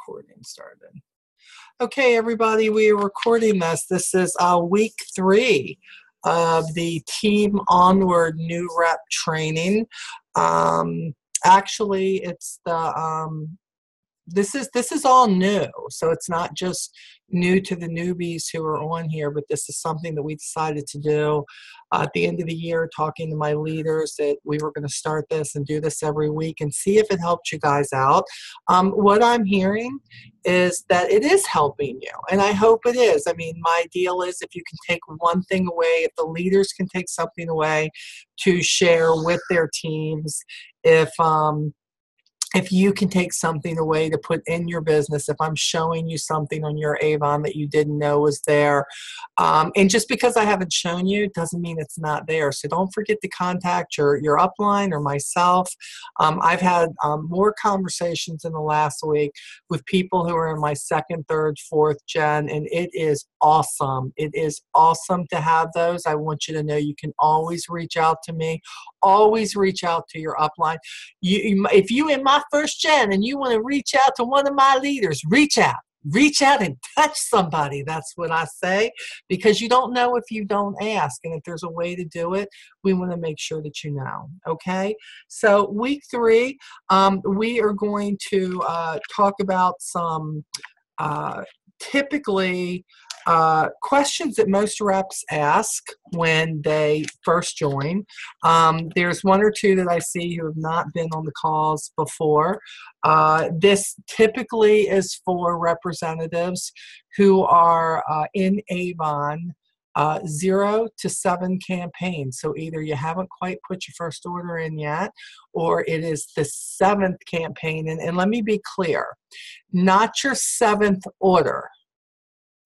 recording started. Okay, everybody, we are recording this. This is week 3 of the Team Onward New Rep training. Actually, it's the this is all new, so it's not just new to the newbies who are on here, but this is something that we decided to do at the end of the year, talking to my leaders that we were going to start this and do this every week and see if it helped you guys out. What I'm hearing is that it is helping you, and I hope it is. I mean, my deal is if you can take one thing away, if the leaders can take something away to share with their teams, if you can take something away to put in your business, if I'm showing you something on your Avon that you didn't know was there, and just because I haven't shown you doesn't mean it's not there. So don't forget to contact your upline or myself. I've had more conversations in the last week with people who are in my 2nd, 3rd, 4th gen, and it is awesome. It is awesome to have those. I want you to know you can always reach out to me. Always reach out to your upline. If you in my 1st gen and you want to reach out to one of my leaders, reach out and touch somebody. That's what I say, because you don't know if you don't ask. And if there's a way to do it, we want to make sure that you know. Okay. So week 3, we are going to talk about some typically questions that most reps ask when they first join. There's 1 or 2 that I see who have not been on the calls before. This typically is for representatives who are in Avon 0 to 7 campaigns. So either you haven't quite put your first order in yet, or it is the 7th campaign. And let me be clear, not your 7th order.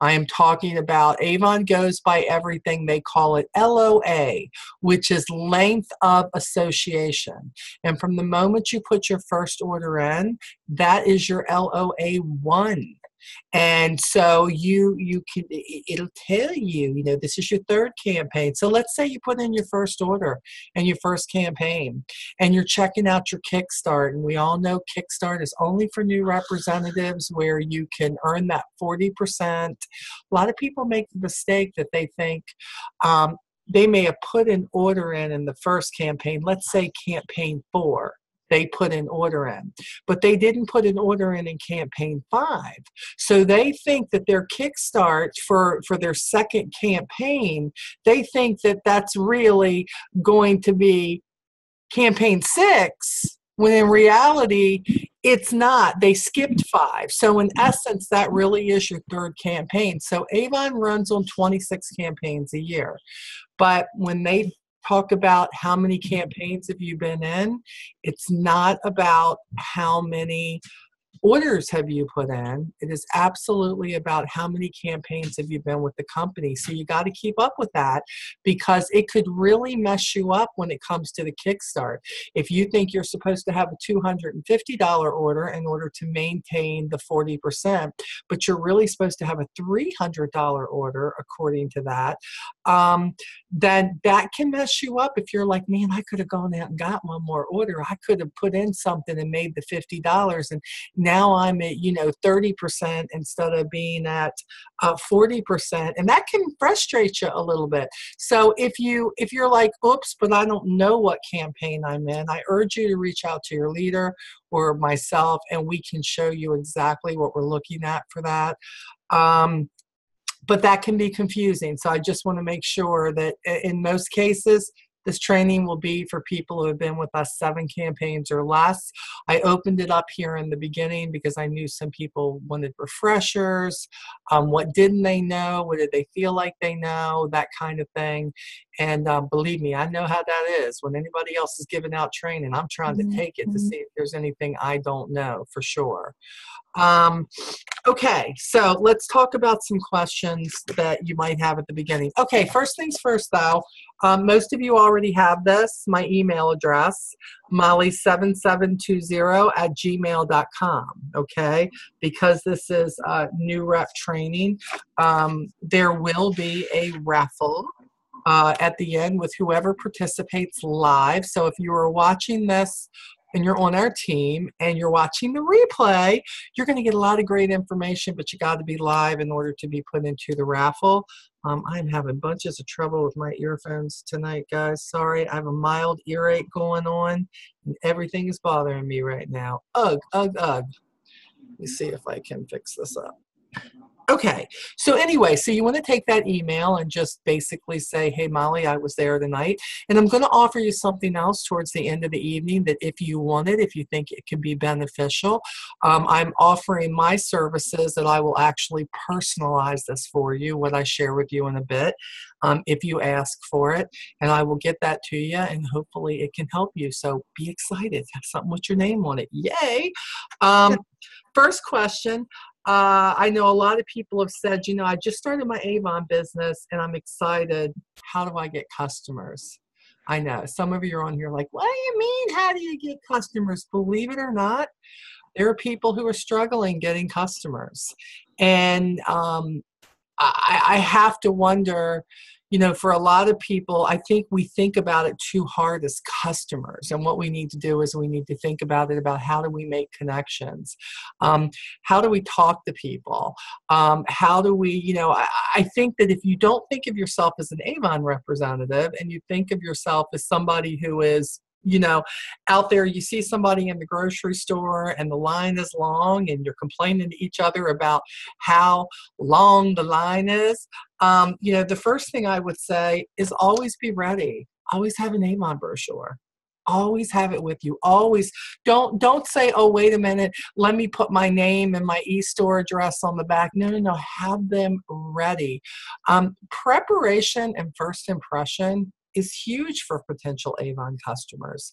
I am talking about Avon goes by everything. They call it LOA, which is length of association. And from the moment you put your first order in, that is your LOA 1. And so you can, it'll tell you, this is your 3rd campaign. So let's say you put in your first order and your first campaign and you're checking out your Kickstart. And we all know Kickstart is only for new representatives, where you can earn that 40%. A lot of people make the mistake that they think they may have put an order in the first campaign, let's say campaign 4. They put an order in, but they didn't put an order in campaign 5. So they think that their Kickstart for their 2nd campaign, they think that that's really going to be campaign 6, when in reality, it's not. They skipped 5. So in essence, that really is your 3rd campaign. So Avon runs on 26 campaigns a year. But when they talk about how many campaigns have you been in, it's not about how many orders have you put in. It is absolutely about how many campaigns have you been with the company. So you got to keep up with that, because it could really mess you up when it comes to the Kickstart. If you think you're supposed to have a $250 order in order to maintain the 40%, but you're really supposed to have a $300 order according to that, then that can mess you up. If you're like, man, I could have gone out and got one more order. I could have put in something and made the $50, and now I'm at 30% instead of being at 40%, and that can frustrate you a little bit. So if you're like, oops, but I don't know what campaign I'm in, I urge you to reach out to your leader or myself, and we can show you exactly what we're looking at for that. But that can be confusing. So I just want to make sure that in most cases, this training will be for people who have been with us 7 campaigns or less. I opened it up here in the beginning because I knew some people wanted refreshers. What didn't they know? What did they feel like they know? That kind of thing. And believe me, I know how that is. When anybody else is giving out training, I'm trying to take it to see if there's anything I don't know for sure. Okay, so let's talk about some questions that you might have at the beginning. Okay, first things first though, most of you already have this, my email address, molly7720@gmail.com, okay? Because this is new rep training, there will be a raffle at the end with whoever participates live. So if you are watching this and you're on our team and you're watching the replay, you're going to get a lot of great information, but you got to be live in order to be put into the raffle. I'm having bunches of trouble with my earphones tonight, guys. Sorry, I have a mild earache going on, and everything is bothering me right now. Ugh, ugh, ugh. Let me see if I can fix this up. Okay, so anyway, so you want to take that email and just basically say, hey, Molly, I was there tonight, and I'm going to offer you something else towards the end of the evening that if you want it, if you think it can be beneficial, I'm offering my services that I will actually personalize this for you, what I share with you in a bit, if you ask for it, and I will get that to you, and hopefully it can help you. So be excited. Have something with your name on it. Yay! First question. I know a lot of people have said, you know, I just started my Avon business and I'm excited. How do I get customers? I know some of you are on here like, what do you mean? How do you get customers? Believe it or not, there are people who are struggling getting customers. And I have to wonder, you know, for a lot of people, I think we think about it too hard as customers. And what we need to do is we need to think about it about how do we make connections? How do we talk to people? How do we, you know, I think that if you don't think of yourself as an Avon representative and you think of yourself as somebody who is, you know, out there, you see somebody in the grocery store and the line is long and you're complaining to each other about how long the line is. You know, the first thing I would say is always be ready. Always have an Avon brochure. Always have it with you. Always don't say, oh, wait a minute, let me put my name and my e-store address on the back. No, no, no. Have them ready. Preparation and first impression is huge for potential Avon customers.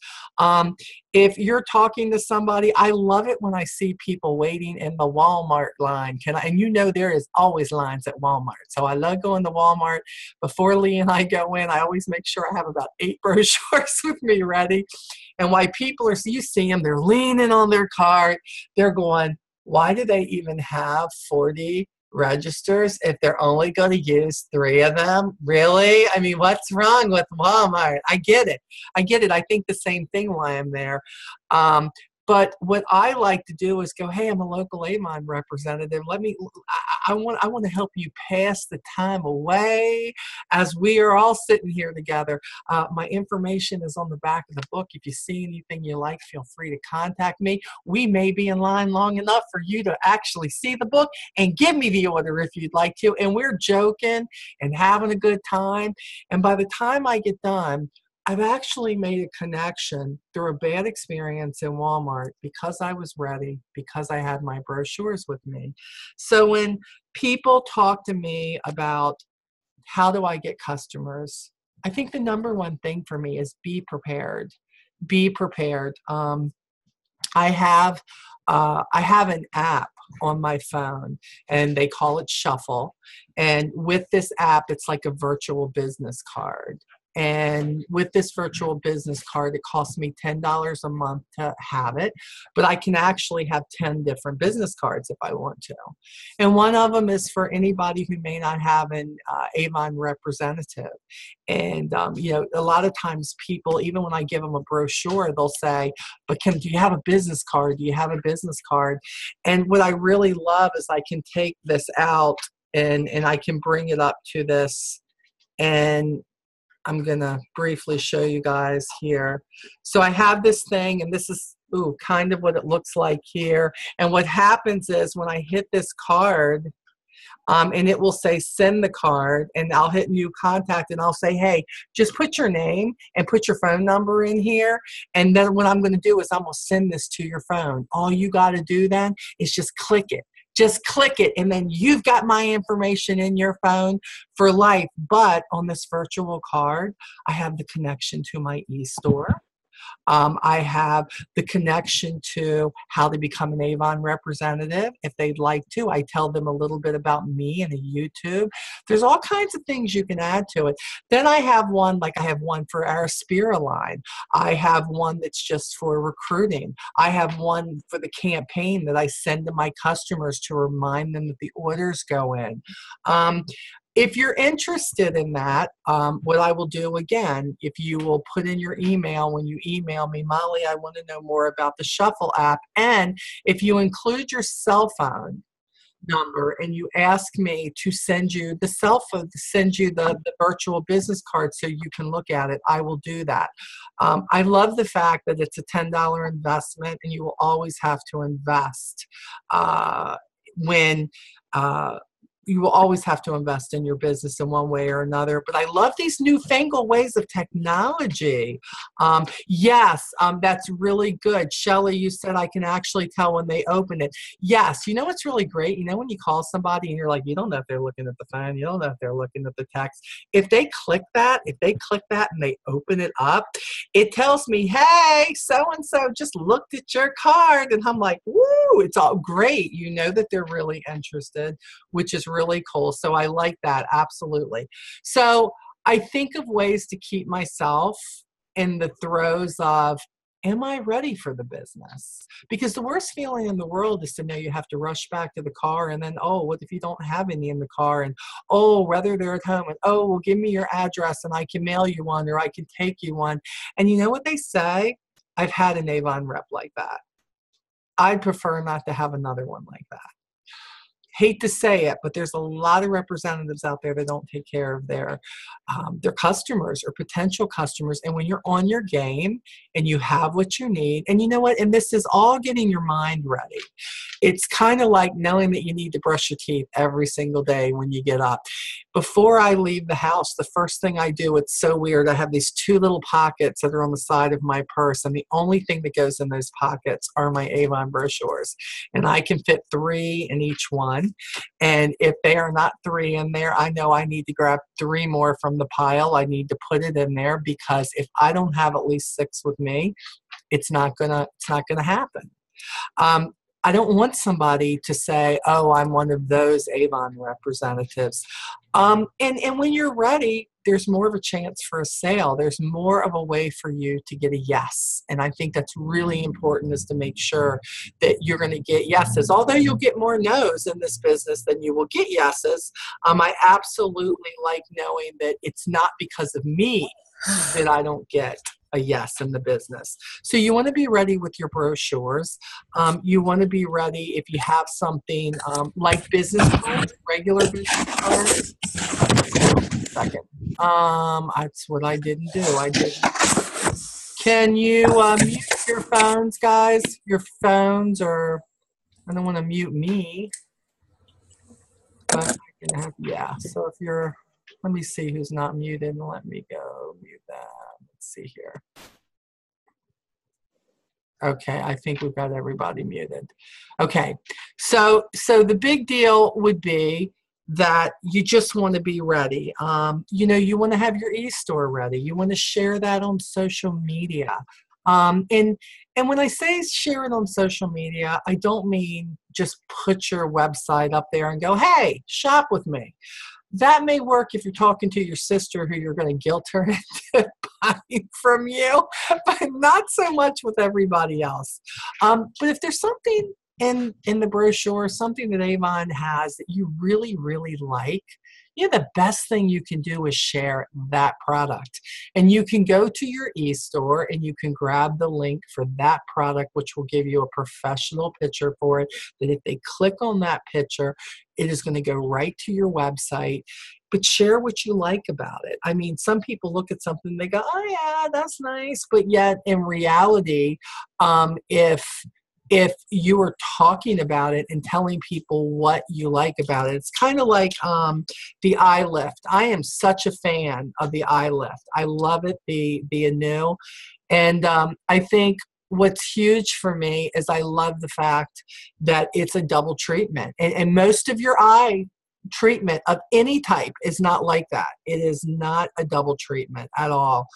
If you're talking to somebody, I love it when I see people waiting in the Walmart line. And you know there is always lines at Walmart. So I love going to Walmart. Before Lee and I go in, I always make sure I have about 8 brochures with me ready. And why people are, so you see them, they're leaning on their cart. They're going, why do they even have 40 registers if they're only going to use 3 of them? Really? I mean, what's wrong with Walmart? I get it. I get it. I think the same thing while I'm there. But what I like to do is go, hey, I'm a local Avon representative. I want to help you pass the time away as we are all sitting here together. My information is on the back of the book. If you see anything you like, feel free to contact me. We may be in line long enough for you to actually see the book and give me the order if you'd like to. And we're joking and having a good time. And by the time I get done, I've actually made a connection through a bad experience in Walmart because I was ready, because I had my brochures with me. So when people talk to me about how do I get customers, I think the number one thing for me is be prepared. Be prepared. I have an app on my phone and they call it Shuffle. And with this app, it's like a virtual business card. And with this virtual business card, it costs me $10 a month to have it, but I can actually have 10 different business cards if I want to. And one of them is for anybody who may not have an Avon representative. And, you know, a lot of times people, even when I give them a brochure, they'll say, but do you have a business card? Do you have a business card? And what I really love is I can take this out and I can bring it up to this, and I'm going to briefly show you guys here. So I have this thing, and this is kind of what it looks like here. And what happens is when I hit this card, and it will say send the card, and I'll hit new contact, and I'll say, hey, just put your name and put your phone number in here. And then what I'm going to do is I'm going to send this to your phone. All you got to do then is just click it. Just click it, and then you've got my information in your phone for life. But on this virtual card, I have the connection to my e-store. I have the connection to how to become an Avon representative if they'd like to. I tell them a little bit about me and a YouTube. There's all kinds of things you can add to it. Then I have one, like I have one for our Spira line. I have one that's just for recruiting. I have one for the campaign that I send to my customers to remind them that the orders go in. if you're interested in that, what I will do again, if you will put in your email, when you email me, Molly, I want to know more about the Shuffle app. And if you include your cell phone number and you ask me to send you the cell phone, to send you the virtual business card so you can look at it, I will do that. I love the fact that it's a $10 investment and you will always have to invest when you will always have to invest in your business in one way or another. But I love these newfangled ways of technology. Yes, that's really good. Shelley, you said I can actually tell when they open it. Yes, you know what's really great? You know when you call somebody and you're like, you don't know if they're looking at the phone, you don't know if they're looking at the text. If they click that and they open it up, it tells me, hey, so-and-so just looked at your card. And I'm like, woo, it's all great. You know that they're really interested, which is really cool. So I like that, absolutely. So I think of ways to keep myself in the throes of, am I ready for the business? Because the worst feeling in the world is to know you have to rush back to the car and then, oh, what if you don't have any in the car? And, oh, whether they're at home and, oh, well, give me your address and I can mail you one or I can take you one. And you know what they say? I've had an Avon rep like that. I'd prefer not to have another one like that. Hate to say it, but there's a lot of representatives out there that don't take care of their customers or potential customers. And when you're on your game and you have what you need, and you know what, and this is all getting your mind ready. It's kind of like knowing that you need to brush your teeth every single day when you get up. Before I leave the house, the first thing I do, it's so weird, I have these two little pockets that are on the side of my purse, and the only thing that goes in those pockets are my Avon brochures. And I can fit 3 in each one. And if they are not 3 in there, I know I need to grab 3 more from the pile. I need to put it in there because if I don't have at least 6 with me, it's not gonna happen. I don't want somebody to say, oh, I'm one of those Avon representatives. And when you're ready, there's more of a chance for a sale. There's more of a way for you to get a yes. And I think that's really important, is to make sure that you're going to get yeses. Although you'll get more no's in this business than you will get yeses, I absolutely like knowing that it's not because of me that I don't get a yes in the business. So you want to be ready with your brochures. You want to be ready if you have something like business cards, regular business cards. Second. That's what I didn't do. I didn't. Can you mute your phones, guys? Your phones are, I don't want to mute me, but I can have, yeah. So if you're, let me see who's not muted and let me go mute them. Let's see here. Okay, I think we've got everybody muted. Okay, so the big deal would be that you just want to be ready. You know, you want to have your e-store ready. You want to share that on social media. And when I say share it on social media, I don't mean just put your website up there and go, hey, shop with me. That may work if you're talking to your sister who you're going to guilt her into buying from you, but not so much with everybody else. But if there's something in the brochure, something that Avon has that you really, really like, you know, the best thing you can do is share that product. And you can go to your e-store and you can grab the link for that product, which will give you a professional picture for it, that if they click on that picture, it is going to go right to your website. But share what you like about it. I mean, some people look at something and they go, oh yeah, that's nice. But yet in reality, if you are talking about it and telling people what you like about it, it's kind of like the eye lift. I am such a fan of the eye lift. I love it, the Anew. And I think what's huge for me is I love the fact that it's a double treatment. And most of your eye treatment of any type is not like that. It is not a double treatment at all.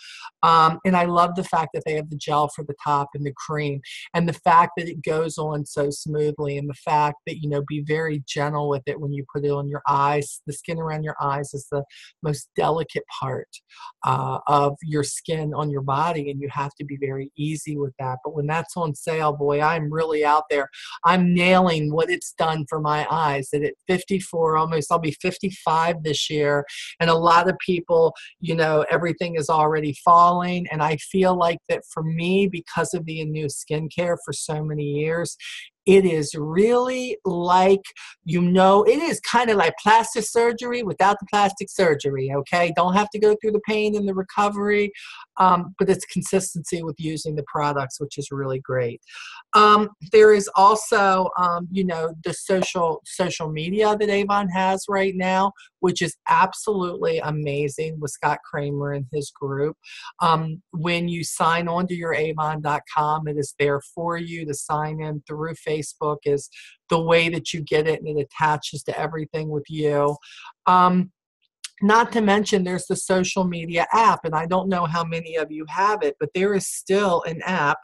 And I love the fact that they have the gel for the top and the cream, and the fact that it goes on so smoothly, and the fact that, you know, be very gentle with it when you put it on your eyes. The skin around your eyes is the most delicate part of your skin on your body, and you have to be very easy with that. But when that's on sale, boy, I'm really out there. I'm nailing what it's done for my eyes. That at 54, almost family, so I'll be 55 this year. And a lot of people, you know, everything is already falling. And I feel like that for me, because of being new skincare for so many years, it is really like, you know, it is kind of like plastic surgery without the plastic surgery, okay? Don't have to go through the pain and the recovery, but it's consistency with using the products, which is really great. There is also, you know, the social media that Avon has right now, which is absolutely amazing with Scott Kramer and his group. When you sign on to your Avon.com, it is there for you to sign in through Facebook is the way that you get it, and it attaches to everything with you. Not to mention there's the social media app, and I don't know how many of you have it, but there is still an app.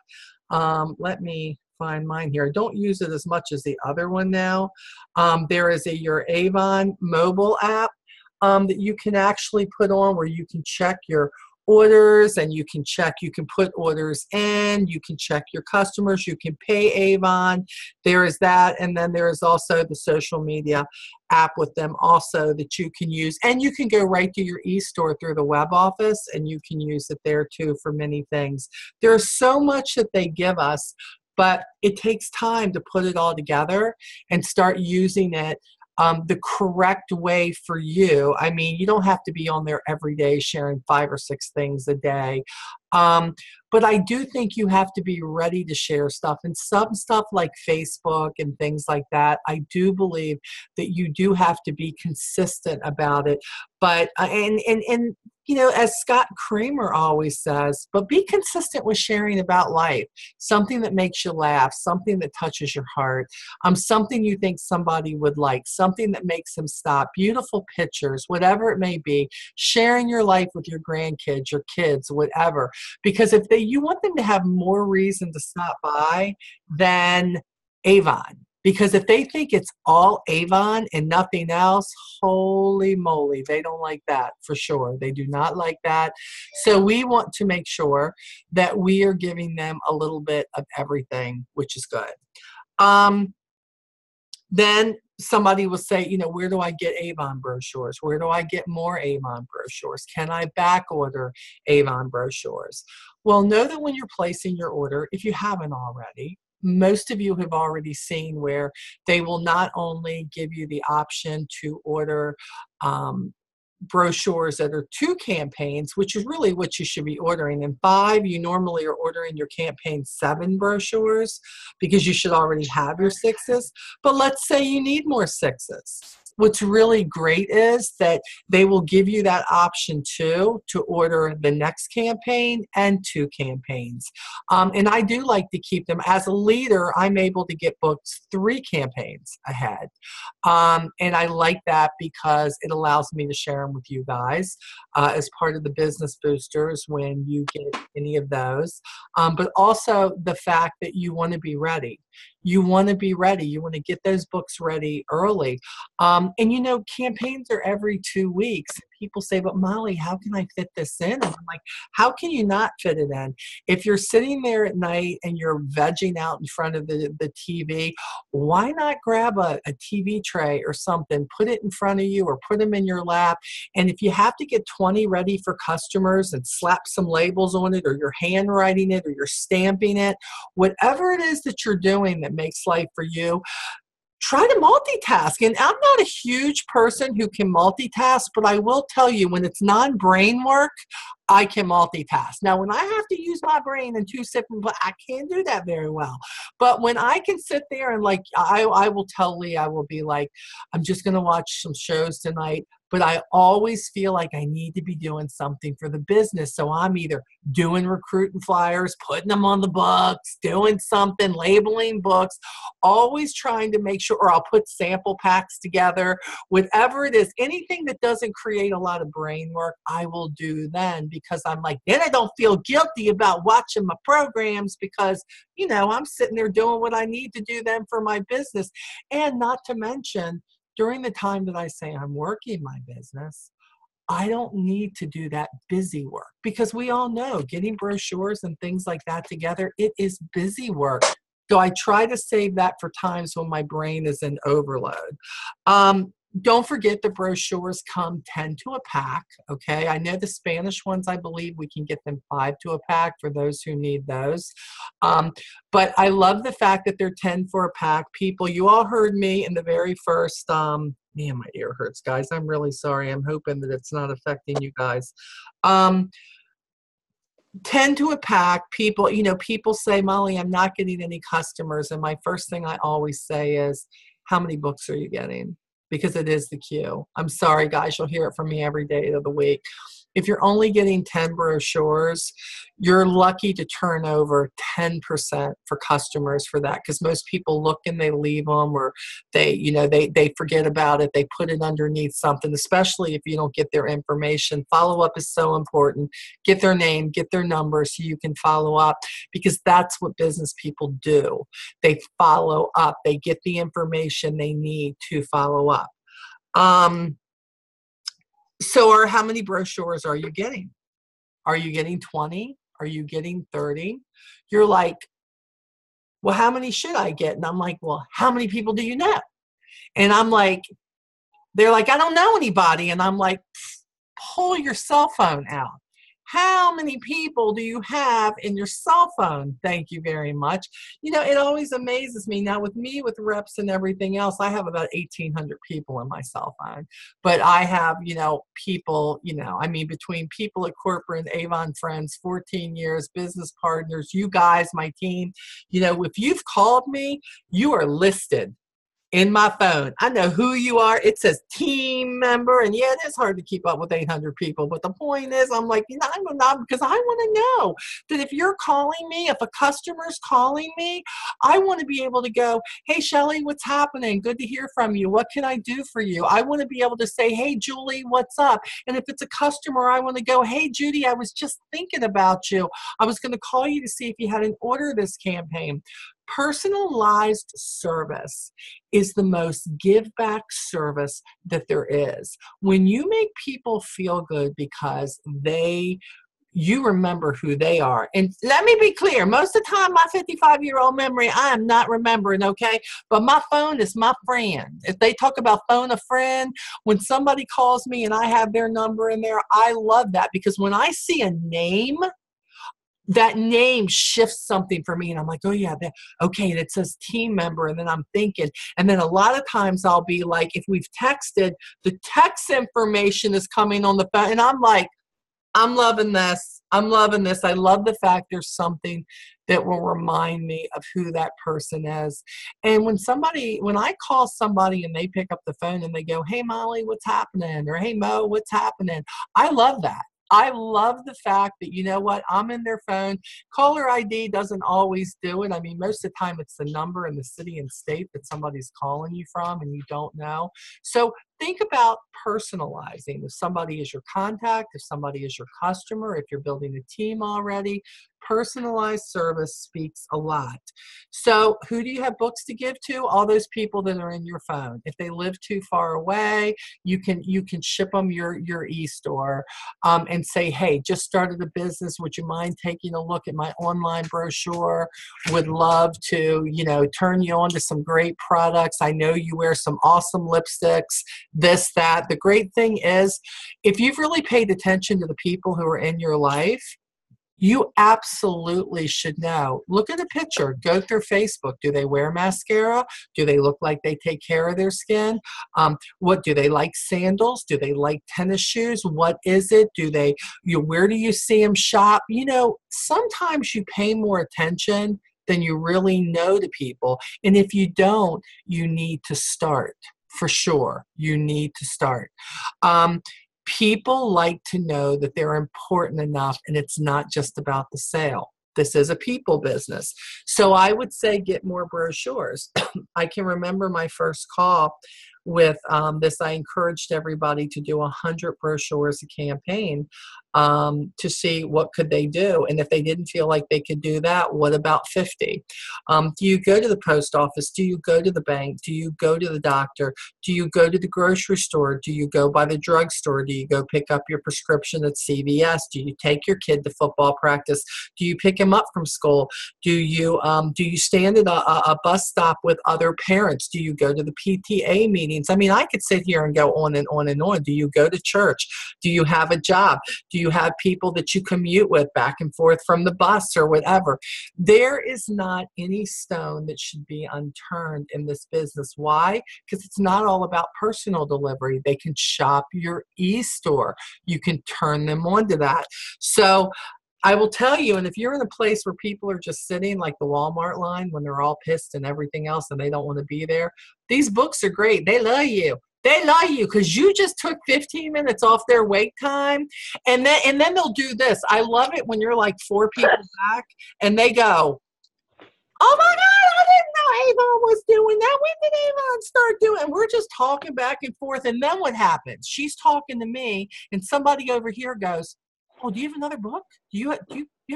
Let me find mine here. I don't use it as much as the other one now. There is your Avon mobile app that you can actually put on where you can check your orders, and you can put orders in, you can check your customers, you can pay Avon. There is that, and then there is also the social media app with them also that you can use, and you can go right to your e-store through the web office, and you can use it there too for many things. There's so much that they give us, but it takes time to put it all together and start using it the correct way for you. I mean, you don't have to be on there every day sharing 5 or 6 things a day. But I do think you have to be ready to share stuff, and some stuff like Facebook and things like that. I do believe that you do have to be consistent about it. But and you know, as Scott Kramer always says, but be consistent with sharing about life, something that makes you laugh, something that touches your heart, something you think somebody would like, something that makes them stop, beautiful pictures, whatever it may be, sharing your life with your grandkids, your kids, whatever. Because if you want them to have more reason to stop by than Avon. Because if they think it's all Avon and nothing else, holy moly, they don't like that for sure. They do not like that. So we want to make sure that we are giving them a little bit of everything, which is good. Then somebody will say, you know, where do I get Avon brochures? Where do I get more Avon brochures? Can I back order Avon brochures? Well, know that when you're placing your order, if you haven't already, most of you have already seen where they will not only give you the option to order brochures that are 2 campaigns, which is really what you should be ordering. And 5, you normally are ordering your campaign 7 brochures because you should already have your 6s. But let's say you need more 6s. What's really great is that they will give you that option too to order the next campaign and 2 campaigns. And I do like to keep them. As a leader, I'm able to get booked 3 campaigns ahead. And I like that because it allows me to share them with you guys as part of the business boosters when you get any of those. But also the fact that you want to be ready. You want to be ready. You want to get those books ready early. And you know, campaigns are every 2 weeks. People say, but Molly, how can I fit this in? And I'm like, how can you not fit it in? If you're sitting there at night and you're vegging out in front of the TV, why not grab a TV tray or something, put it in front of you or put them in your lap. And if you have to get 20 ready for customers and slap some labels on it, or you're handwriting it, or you're stamping it, whatever it is that you're doing that makes life for you, try to multitask. And I'm not a huge person who can multitask, but I will tell you, when it's non-brain work, I can multitask. Now, when I have to use my brain in 2 separate, I can't do that very well. But when I can sit there and like, I will tell Lee, I will be like, I'm just going to watch some shows tonight. But I always feel like I need to be doing something for the business. So I'm either doing recruiting flyers, putting them on the books, doing something, labeling books, always trying to make sure, or I'll put sample packs together, whatever it is, anything that doesn't create a lot of brain work, I will do then, because I'm like, then I don't feel guilty about watching my programs because, you know, I'm sitting there doing what I need to do then for my business. And not to mention, during the time that I say I'm working my business, I don't need to do that busy work, because we all know getting brochures and things like that together, it is busy work. So I try to save that for times when my brain is in overload. Don't forget the brochures come 10 to a pack, okay? I know the Spanish ones, I believe we can get them 5 to a pack for those who need those. But I love the fact that they're 10 for a pack. People, you all heard me in the very first, man, my ear hurts, guys. I'm really sorry. I'm hoping that it's not affecting you guys. 10 to a pack. People, people say, Molly, I'm not getting any customers. And my first thing I always say is, how many books are you getting? Because it is the queue. I'm sorry, guys. You'll hear it from me every day of the week. If you're only getting 10 brochures, you're lucky to turn over 10% for customers for that, because most people look and they leave them, or they forget about it. They put it underneath something, especially if you don't get their information. Follow-up is so important. Get their name, get their number so you can follow up, because that's what business people do. They follow up. They get the information they need to follow up. So how many brochures are you getting? Are you getting 20? Are you getting 30? You're like, well, how many should I get? And I'm like, well, how many people do you know? And I'm like, they're like, I don't know anybody. And I'm like, pull your cell phone out. How many people do you have in your cell phone? Thank you very much. It always amazes me. Now, with reps and everything else, I have about 1,800 people in my cell phone. But I have, people, between people at corporate and Avon friends, 14 years, business partners, you guys, my team, if you've called me, you are listed in my phone. I know who you are. It says team member. And yeah, it is hard to keep up with 800 people. But the point is, I'm like, I'm going to, because I want to know that if you're calling me, if a customer's calling me, I want to be able to go, hey, Shelly, what's happening? Good to hear from you. What can I do for you? I want to be able to say, hey, Julie, what's up? And if it's a customer, I want to go, hey, Judy, I was just thinking about you. I was going to call you to see if you had an order this campaign. Personalized service is the most give back service that there is. When you make people feel good because you remember who they are. And let me be clear, most of the time, my 55-year-old memory, I am not remembering, okay? But my phone is my friend. If they talk about phone a friend, when somebody calls me and I have their number in there, I love that, because when I see a name, that name shifts something for me, and I'm like, oh yeah, okay, and it says team member, and then I'm thinking, and then a lot of times I'll be like, if we've texted, the text information is coming on the phone, and I'm like, I'm loving this. I'm loving this. I love the fact there's something that will remind me of who that person is. And when I call somebody and they pick up the phone and they go, hey, Molly, what's happening? Or hey, Mo, what's happening? I love that. I love the fact that, you know what, I'm in their phone. Caller ID doesn't always do it. I mean, most of the time it's the number and the city and state that somebody's calling you from and you don't know. So think about personalizing. If somebody is your contact, if somebody is your customer, if you're building a team already, personalized service speaks a lot. So who do you have books to give to? All those people that are in your phone. If they live too far away, you can ship them your e-store and say, hey, just started a business. Would you mind taking a look at my online brochure? Would love to, turn you on to some great products. I know you wear some awesome lipsticks, this, that. The great thing is, if you've really paid attention to the people who are in your life, you absolutely should know. Look at a picture. Go through Facebook. Do they wear mascara? Do they look like they take care of their skin? What do they like? Sandals? Do they like tennis shoes? What is it? Where do you see them shop? Sometimes you pay more attention than you really know to people. And if you don't, you need to start. For sure, you need to start. People like to know that they're important enough, and it's not just about the sale. This is a people business. So I would say get more brochures. I can remember my first call with this. I encouraged everybody to do 100 brochures a campaign to see what could they do. And if they didn't feel like they could do that, what about 50? Do you go to the post office? Do you go to the bank? Do you go to the doctor? Do you go to the grocery store? Do you go by the drugstore? Do you go pick up your prescription at CVS? Do you take your kid to football practice? Do you pick him up from school? Do you stand at a bus stop with other parents? Do you go to the PTA meeting? meetings. I mean, I could sit here and go on and on and on. Do you go to church? Do you have a job? Do you have people that you commute with back and forth from the bus or whatever? There is not any stone that should be unturned in this business. Why? Because it's not all about personal delivery. They can shop your e-store. You can turn them on to that. So I will tell you, and if you're in a place where people are just sitting like the Walmart line when they're all pissed and everything else and they don't want to be there, these books are great. They love you. They love you because you just took 15 minutes off their wait time. And then they'll do this. I love it when you're like 4 people back and they go, oh my God, I didn't know Avon was doing that. When did Avon start doing it? We're just talking back and forth. And then what happens? She's talking to me and somebody over here goes, oh, do you have another book? Do you have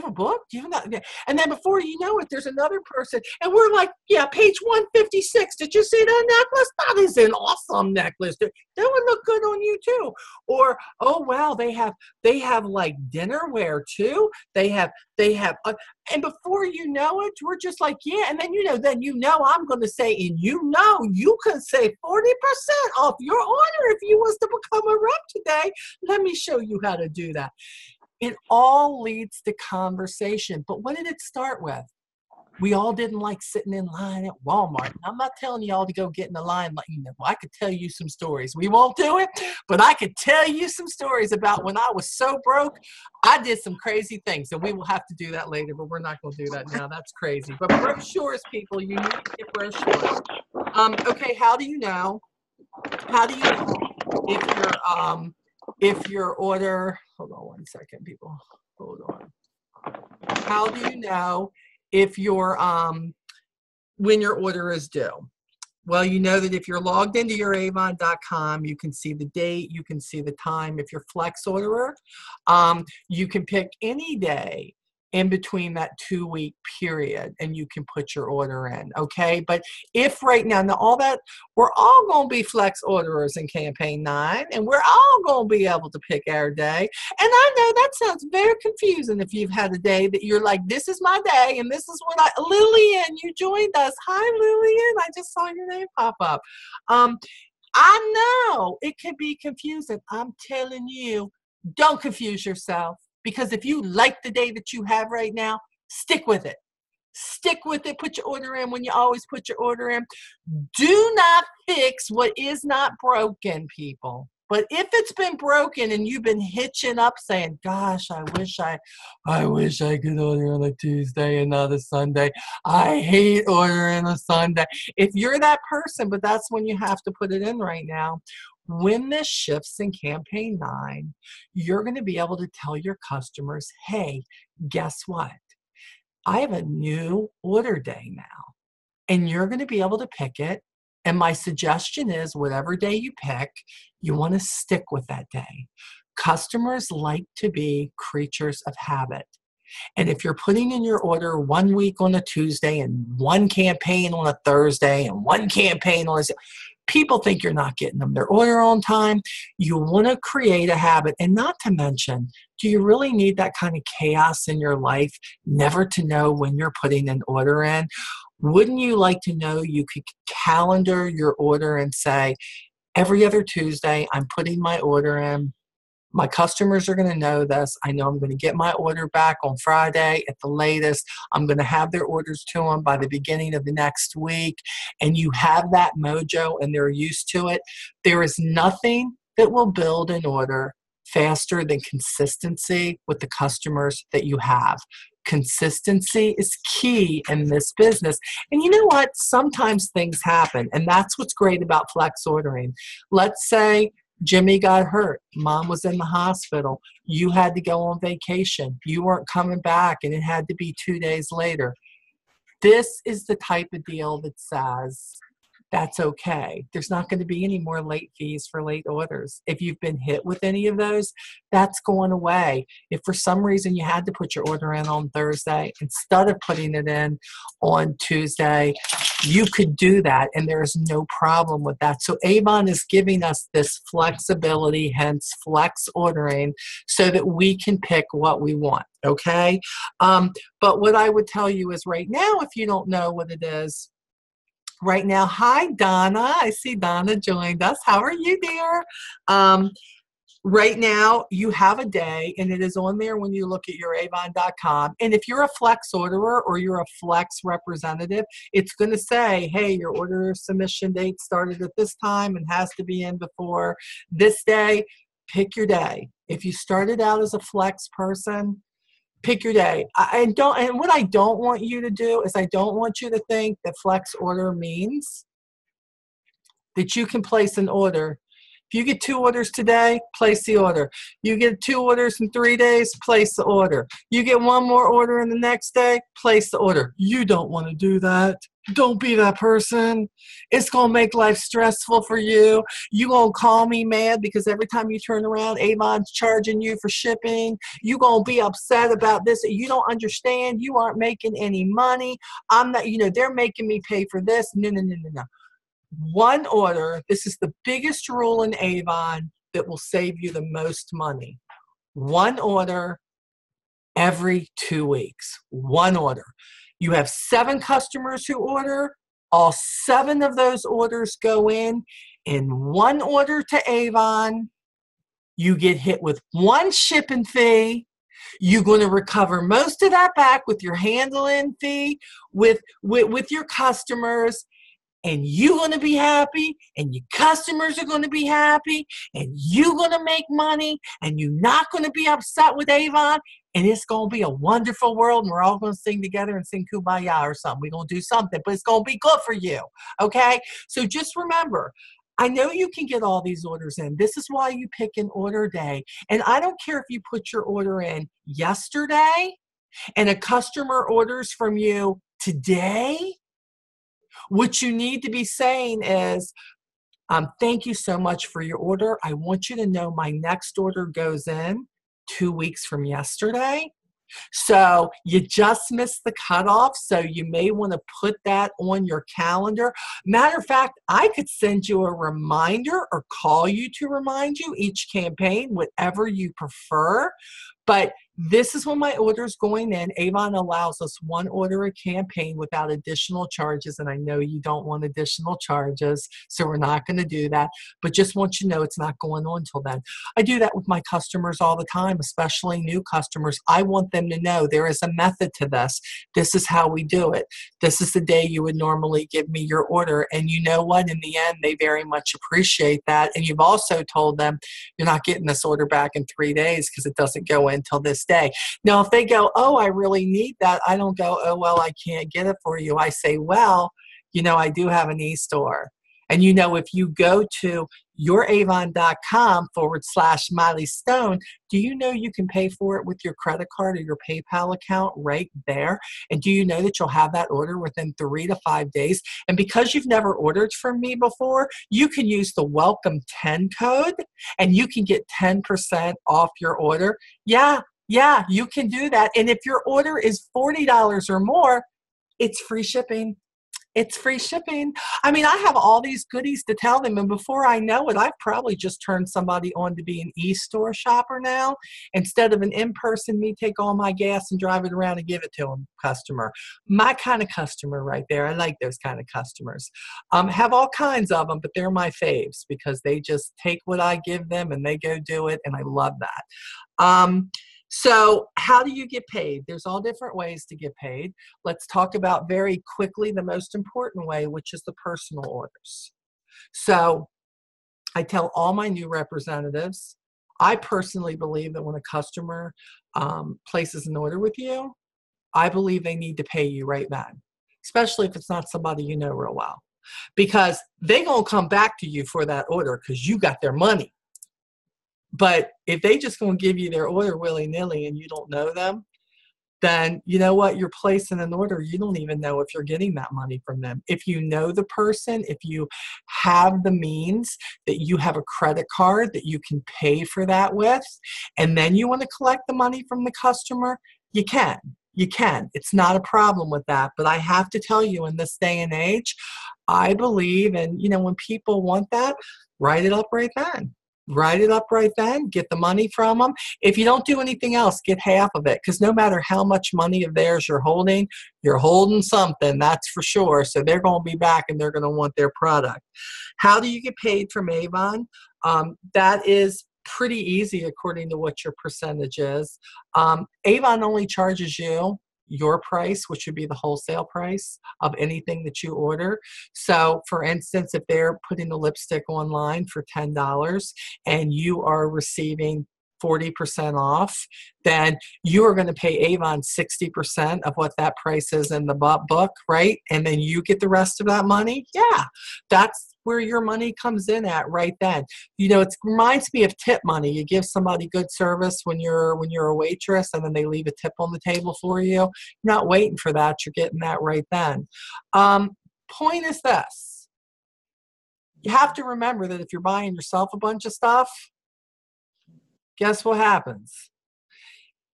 a book? Do you have another? And then before you know it, there's another person. And we're like, yeah, page 156. Did you see that necklace? That is an awesome necklace. That would look good on you too. Or, oh, wow, they have like dinnerware too. They have, and before you know it, we're just like, yeah. And then, I'm going to say, and you can save 40% off your order if you was to become a rep today. Let me show you how to do that. It all leads to conversation. But what did it start with? We all didn't like sitting in line at Walmart. And I'm not telling y'all to go get in the line. I could tell you some stories. We won't do it, but I could tell you some stories about when I was so broke, I did some crazy things. And we will have to do that later, but we're not going to do that now. That's crazy. But brochures, people, you need to get brochures. Okay, how do you know if your order, hold on one second, people, hold on. How do you know if when your order is due? Well, you know that if you're logged into your Avon.com, you can see the date, you can see the time. If you're flex orderer, you can pick any day in between that 2-week period and you can put your order in, okay? But if right now all that, we're all going to be flex orderers in campaign 9 and we're all going to be able to pick our day. And I know that sounds very confusing if you've had a day that you're like, this is my day and this is what Lillian, you joined us. Hi, Lillian, I just saw your name pop up. I know it can be confusing. I'm telling you, don't confuse yourself. Because if you like the day that you have right now, stick with it. Stick with it. Put your order in when you always put your order in. Do not fix what is not broken, people. But if it's been broken and you've been hitching up saying, gosh, I wish I could order on a Tuesday and not a Sunday. I hate ordering a Sunday. If you're that person, but that's when you have to put it in right now. When this shifts in campaign 9, you're going to be able to tell your customers, hey, guess what? I have a new order day now, and you're going to be able to pick it. And my suggestion is whatever day you pick, you want to stick with that day. Customers like to be creatures of habit. And if you're putting in your order 1 week on a Tuesday and one campaign on a Thursday and one campaign on a people think you're not getting them their order on time. You want to create a habit. And not to mention, do you really need that kind of chaos in your life, never to know when you're putting an order in? Wouldn't you like to know you could calendar your order and say, every other Tuesday, I'm putting my order in. My customers are going to know this. I know I'm going to get my order back on Friday at the latest. I'm going to have their orders to them by the beginning of the next week. And you have that mojo and they're used to it. There is nothing that will build an order faster than consistency with the customers that you have. Consistency is key in this business. And you know what? Sometimes things happen. And that's what's great about flex ordering. Let's say Jimmy got hurt. Mom was in the hospital. You had to go on vacation. You weren't coming back, and it had to be 2 days later. This is the type of deal that says that's okay. There's not going to be any more late fees for late orders. If you've been hit with any of those, that's going away. If for some reason you had to put your order in on Thursday, instead of putting it in on Tuesday, you could do that, and there's no problem with that. So Avon is giving us this flexibility, hence flex ordering, so that we can pick what we want, okay? But what I would tell you is right now, if you don't know what it is, right now. Hi, Donna. I see Donna joined us. How are you, dear? Right now, you have a day, and it is on there when you look at your Avon.com. And if you're a Flex orderer or you're a Flex representative, it's going to say, hey, your order submission date started at this time and has to be in before this day. Pick your day. If you started out as a Flex person, pick your day. And what I don't want you to do is I don't want you to think that Flex order means that you can place an order. If you get 2 orders today, place the order. You get 2 orders in 3 days, place the order. You get 1 more order in the next day, place the order. You don't want to do that. Don't be that person. It's going to make life stressful for you. You're going to call me mad because every time you turn around, Avon's charging you for shipping. You're going to be upset about this. You don't understand. You aren't making any money. I'm not, they're making me pay for this. No, no, no, no, no. 1 order, this is the biggest rule in Avon that will save you the most money. 1 order every 2 weeks. 1 order. You have 7 customers who order. All 7 of those orders go in 1 order to Avon. You get hit with 1 shipping fee. You're going to recover most of that back with your handling fee with your customers. And you're going to be happy, and your customers are going to be happy, and you're going to make money, and you're not going to be upset with Avon, and it's going to be a wonderful world, and we're all going to sing together and sing Kumbaya or something. We're going to do something, but it's going to be good for you, okay? So just remember, I know you can get all these orders in. This is why you pick an order day, and I don't care if you put your order in yesterday, and a customer orders from you today. What you need to be saying is, thank you so much for your order. I want you to know my next order goes in 2 weeks from yesterday. So you just missed the cutoff, so you may want to put that on your calendar. Matter of fact, I could send you a reminder or call you to remind you each campaign, whatever you prefer. But this is when my order is going in. Avon allows us 1 order a campaign without additional charges, and I know you don't want additional charges, so we're not going to do that. But just want you to know it's not going on until then. I do that with my customers all the time, especially new customers. I want them to know there is a method to this. This is how we do it. This is the day you would normally give me your order, and you know what? In the end, they very much appreciate that. And you've also told them you're not getting this order back in 3 days because it doesn't go in until this day. Now, if they go, oh, I really need that, I don't go, oh, well, I can't get it for you. I say, well, I do have an e-store. And if you go to youravon.com/Miley Stone, do you know you can pay for it with your credit card or your PayPal account right there? And do you know that you'll have that order within 3 to 5 days? And because you've never ordered from me before, you can use the Welcome 10 code and you can get 10% off your order. Yeah, you can do that. And if your order is $40 or more, it's free shipping. It's free shipping. I mean, I have all these goodies to tell them, and before I know it, I've probably just turned somebody on to be an e-store shopper now. Instead of an in-person, me take all my gas and drive it around and give it to a customer. My kind of customer right there. I like those kind of customers. Have all kinds of them, but they're my faves because they just take what I give them and they go do it, and I love that. So how do you get paid? There's all different ways to get paid. Let's talk about very quickly the most important way, which is the personal orders. So I tell all my new representatives, I personally believe that when a customer places an order with you, I believe they need to pay you right then, especially if it's not somebody you know real well, because they're going to come back to you for that order because you got their money. But if they just going to give you their order willy-nilly and you don't know them, then you know what? You're placing an order. You don't even know if you're getting that money from them. If you know the person, if you have the means that you have a credit card that you can pay for that with, and then you want to collect the money from the customer, you can. You can. It's not a problem with that. But I have to tell you, in this day and age, I believe, and when people want that, write it up right then. Write it up right then, get the money from them. If you don't do anything else, get half of it, because no matter how much money of theirs you're holding something, that's for sure. So they're going to be back and they're going to want their product. How do you get paid from Avon? That is pretty easy according to what your percentage is. Avon only charges you your price, which would be the wholesale price of anything that you order. So for instance, if they're putting the lipstick online for $10 and you are receiving 40% off, then you are going to pay Avon 60% of what that price is in the book, right? And then you get the rest of that money. Yeah, that's where your money comes in at right then. You know, it reminds me of tip money. You give somebody good service when you're a waitress, and then they leave a tip on the table for you. You're not waiting for that. You're getting that right then. Point is this. You have to remember that if you're buying yourself a bunch of stuff, guess what happens?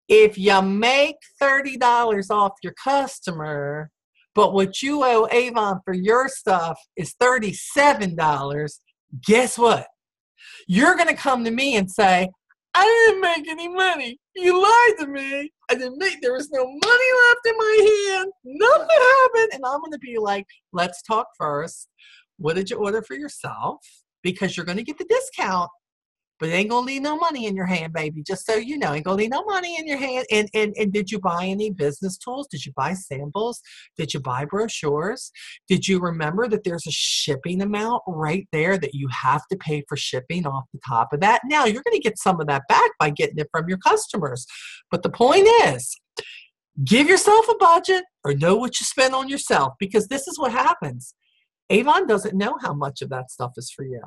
If you make $30 off your customer, but what you owe Avon for your stuff is $37, guess what? You're going to come to me and say, I didn't make any money. You lied to me. There was no money left in my hand. Nothing happened. And I'm going to be like, let's talk first. What did you order for yourself? Because you're going to get the discount. But it ain't gonna leave no money in your hand, baby. Just so you know, ain't gonna leave no money in your hand. And did you buy any business tools? Did you buy samples? Did you buy brochures? Did you remember that there's a shipping amount right there that you have to pay for shipping off the top of that? Now you're gonna get some of that back by getting it from your customers. But the point is, give yourself a budget or know what you spend on yourself, because this is what happens. Avon doesn't know how much of that stuff is for you.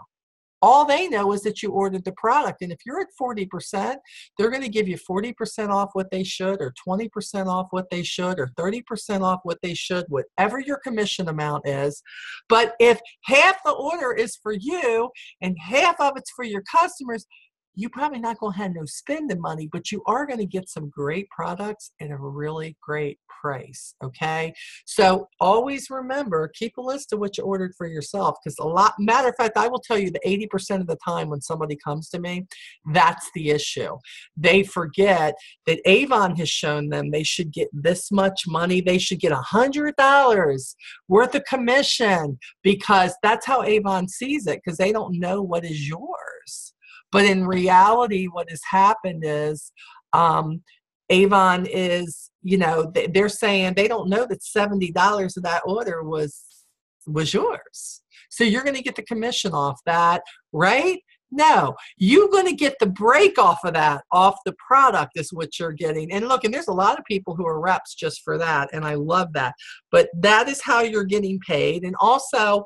All they know is that you ordered the product. And if you're at 40%, they're going to give you 40% off what they should, or 20% off what they should, or 30% off what they should, whatever your commission amount is. But if half the order is for you and half of it's for your customers, you're probably not going to have no spending money, but you are going to get some great products at a really great price, okay? So always remember, keep a list of what you ordered for yourself, because matter of fact, I will tell you that 80% of the time when somebody comes to me, that's the issue. They forget that Avon has shown them they should get this much money. They should get $100 worth of commission, because that's how Avon sees it, because they don't know what is yours. But in reality, what has happened is Avon is, they're saying they don't know that $70 of that order was yours. So you're going to get the commission off that, right? No, you're going to get the break off of that, off the product is what you're getting. And look, and there's a lot of people who are reps just for that, and I love that. But that is how you're getting paid. And also,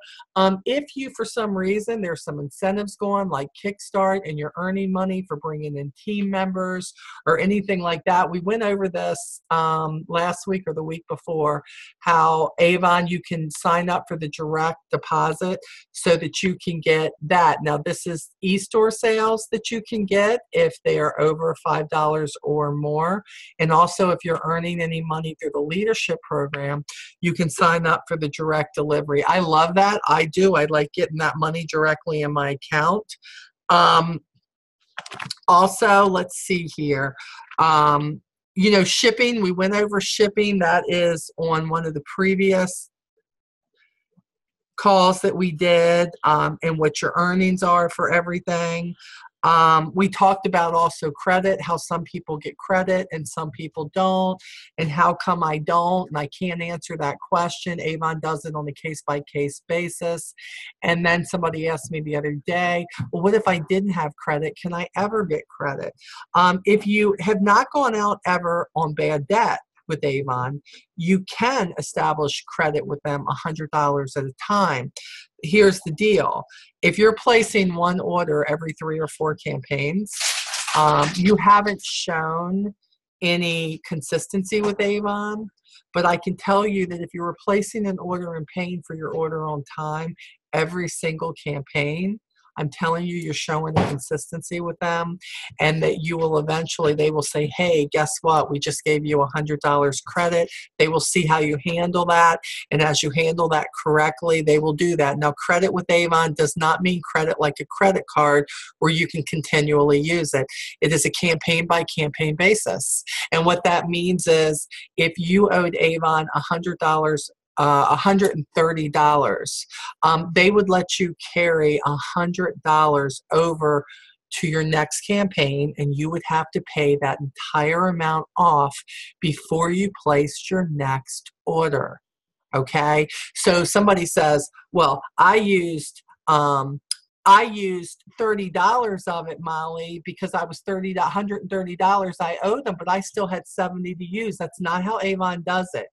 if you, for some reason, there's some incentives going like Kickstart, and you're earning money for bringing in team members or anything like that. We went over this last week or the week before, how Avon, you can sign up for the direct deposit so that you can get that. Now, this is e-store sales that you can get if they are over $5 or more. And also, if you're earning any money through the leadership program, you can sign up for the direct delivery. I love that. I do. I like getting that money directly in my account. Also, let's see here. Shipping, we went over shipping. That is on one of the previous calls that we did, and what your earnings are for everything. We talked about also credit, how some people get credit and some people don't, and how come I don't, and I can't answer that question. Avon does it on a case-by-case basis. And then somebody asked me the other day, well, what if I didn't have credit? Can I ever get credit? If you have not gone out ever on bad debt with Avon, you can establish credit with them $100 at a time. Here's the deal. If you're placing one order every 3 or 4 campaigns, you haven't shown any consistency with Avon, but I can tell you that if you're replacing an order and paying for your order on time every single campaign, I'm telling you, you're showing the consistency with them, and that you will eventually, they will say, hey, guess what? We just gave you $100 credit. They will see how you handle that. And as you handle that correctly, they will do that. Now, credit with Avon does not mean credit like a credit card where you can continually use it. It is a campaign by campaign basis. And what that means is if you owed Avon $100, $130, they would let you carry $100 over to your next campaign, and you would have to pay that entire amount off before you placed your next order. Okay? So somebody says, well, I used $30 of it, Molly, because I was $130 I owed them, but I still had $70 to use. That's not how Avon does it.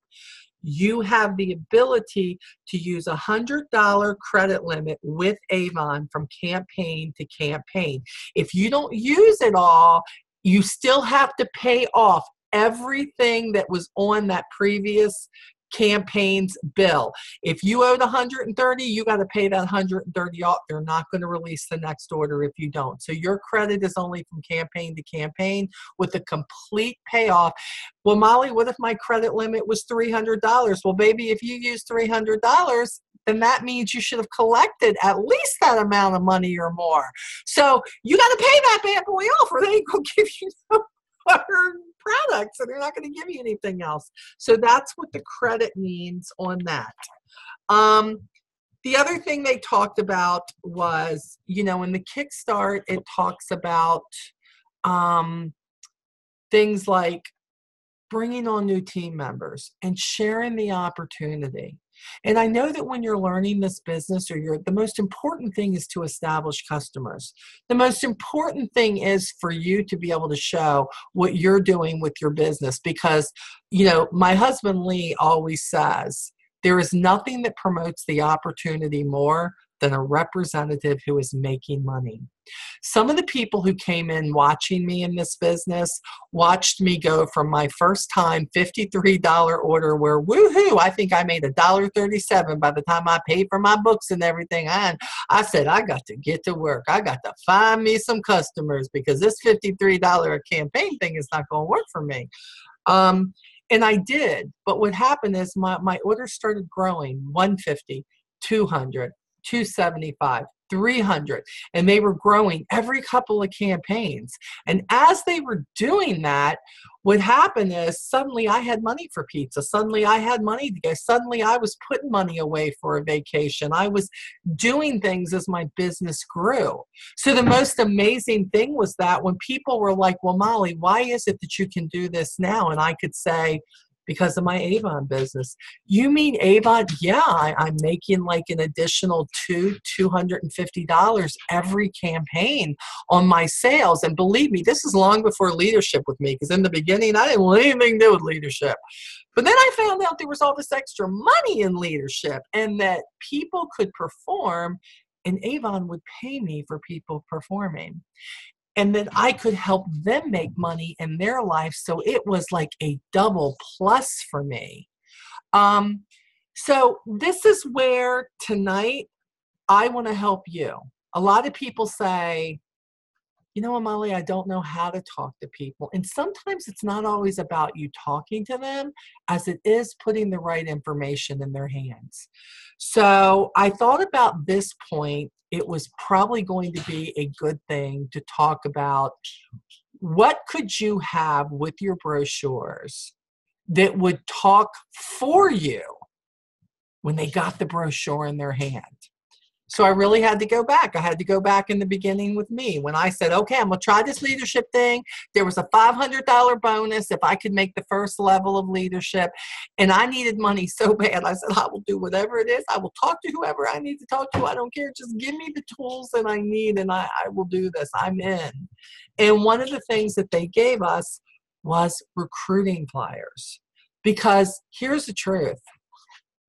You have the ability to use a $100 credit limit with Avon from campaign to campaign. If you don't use it all, you still have to pay off everything that was on that previous campaign's bill. If you owed $130, you got to pay that $130 off. They're not going to release the next order if you don't. So your credit is only from campaign to campaign with a complete payoff. Well, Molly, what if my credit limit was $300? Well, baby, if you use $300, then that means you should have collected at least that amount of money or more. So you got to pay that bad boy off, or they ain't going to give you no other products, and they're not going to give you anything else. So that's what the credit means on that. The other thing they talked about was, in the Kickstart, it talks about things like bringing on new team members and sharing the opportunity. And I know that when you're learning this business, the most important thing is to establish customers. The most important thing is for you to be able to show what you're doing with your business, because, my husband Lee always says, there is nothing that promotes the opportunity more than a representative who is making money. Some of the people who came in watching me in this business watched me go from my first time $53 order where, woohoo, I think I made $1.37 by the time I paid for my books and everything. And I said, I got to get to work. I got to find me some customers because this $53 campaign thing is not going to work for me. And I did. But what happened is my orders started growing, 150, 200, 275, 300, and they were growing every couple of campaigns. And as they were doing that, what happened is suddenly I had money for pizza. Suddenly I had money to go. Suddenly I was putting money away for a vacation. I was doing things as my business grew. So the most amazing thing was that when people were like, well, Molly, why is it that you can do this now? And I could say, because of my Avon business. You mean Avon? Yeah, I'm making like an additional $250 every campaign on my sales. And believe me, this is long before leadership with me, because in the beginning, I didn't want anything to do with leadership. But then I found out there was all this extra money in leadership and that people could perform, and Avon would pay me for people performing. And then I could help them make money in their life. So it was like a double plus for me. So this is where tonight I want to help you. A lot of people say, Molly, I don't know how to talk to people. And sometimes it's not always about you talking to them as it is putting the right information in their hands. So I thought about this point, it was probably going to be a good thing to talk about what could you have with your brochures that would talk for you when they got the brochure in their hand. So I really had to go back. I had to go back in the beginning with me. When I said, okay, I'm going to try this leadership thing. There was a $500 bonus if I could make the first level of leadership. And I needed money so bad. I said, I will do whatever it is. I will talk to whoever I need to talk to. I don't care. Just give me the tools that I need and I will do this. I'm in. And one of the things that they gave us was recruiting flyers. Because here's the truth.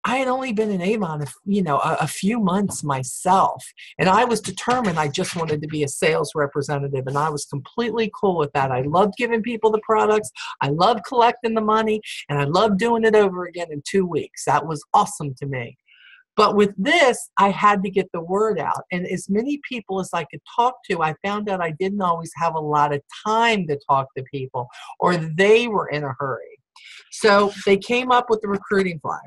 I had only been in Avon, a few months myself, and I was determined I just wanted to be a sales representative, and I was completely cool with that. I loved giving people the products, I loved collecting the money, and I loved doing it over again in 2 weeks. That was awesome to me. But with this, I had to get the word out. And as many people as I could talk to, I found out I didn't always have a lot of time to talk to people, or they were in a hurry. So they came up with the recruiting flyer.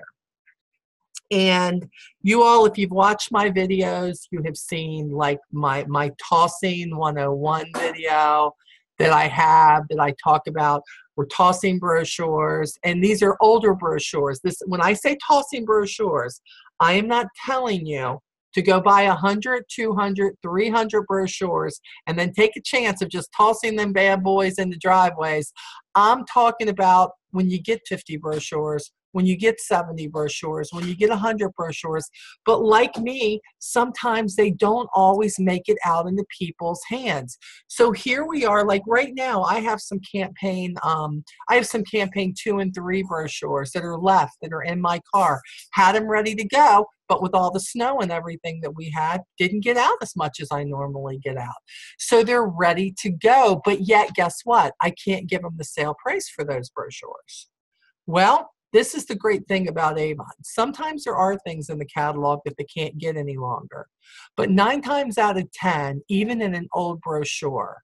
And you all, if you've watched my videos, you have seen like my tossing 101 video that I have, that I talk about. We're tossing brochures, and these are older brochures. When I say tossing brochures, I am not telling you to go buy 100, 200, 300 brochures and then take a chance of just tossing them bad boys in the driveways. I'm talking about when you get 50 brochures, when you get 70 brochures, when you get 100 brochures. But like me, sometimes they don't always make it out into people's hands. So here we are, like right now, I have some campaign 2 and 3 brochures that are left, that are in my car. Had them ready to go, but with all the snow and everything that we had, didn't get out as much as I normally get out. So they're ready to go, but yet guess what? I can't give them the sale price for those brochures. Well, this is the great thing about Avon. Sometimes there are things in the catalog that they can't get any longer. But 9 times out of 10, even in an old brochure,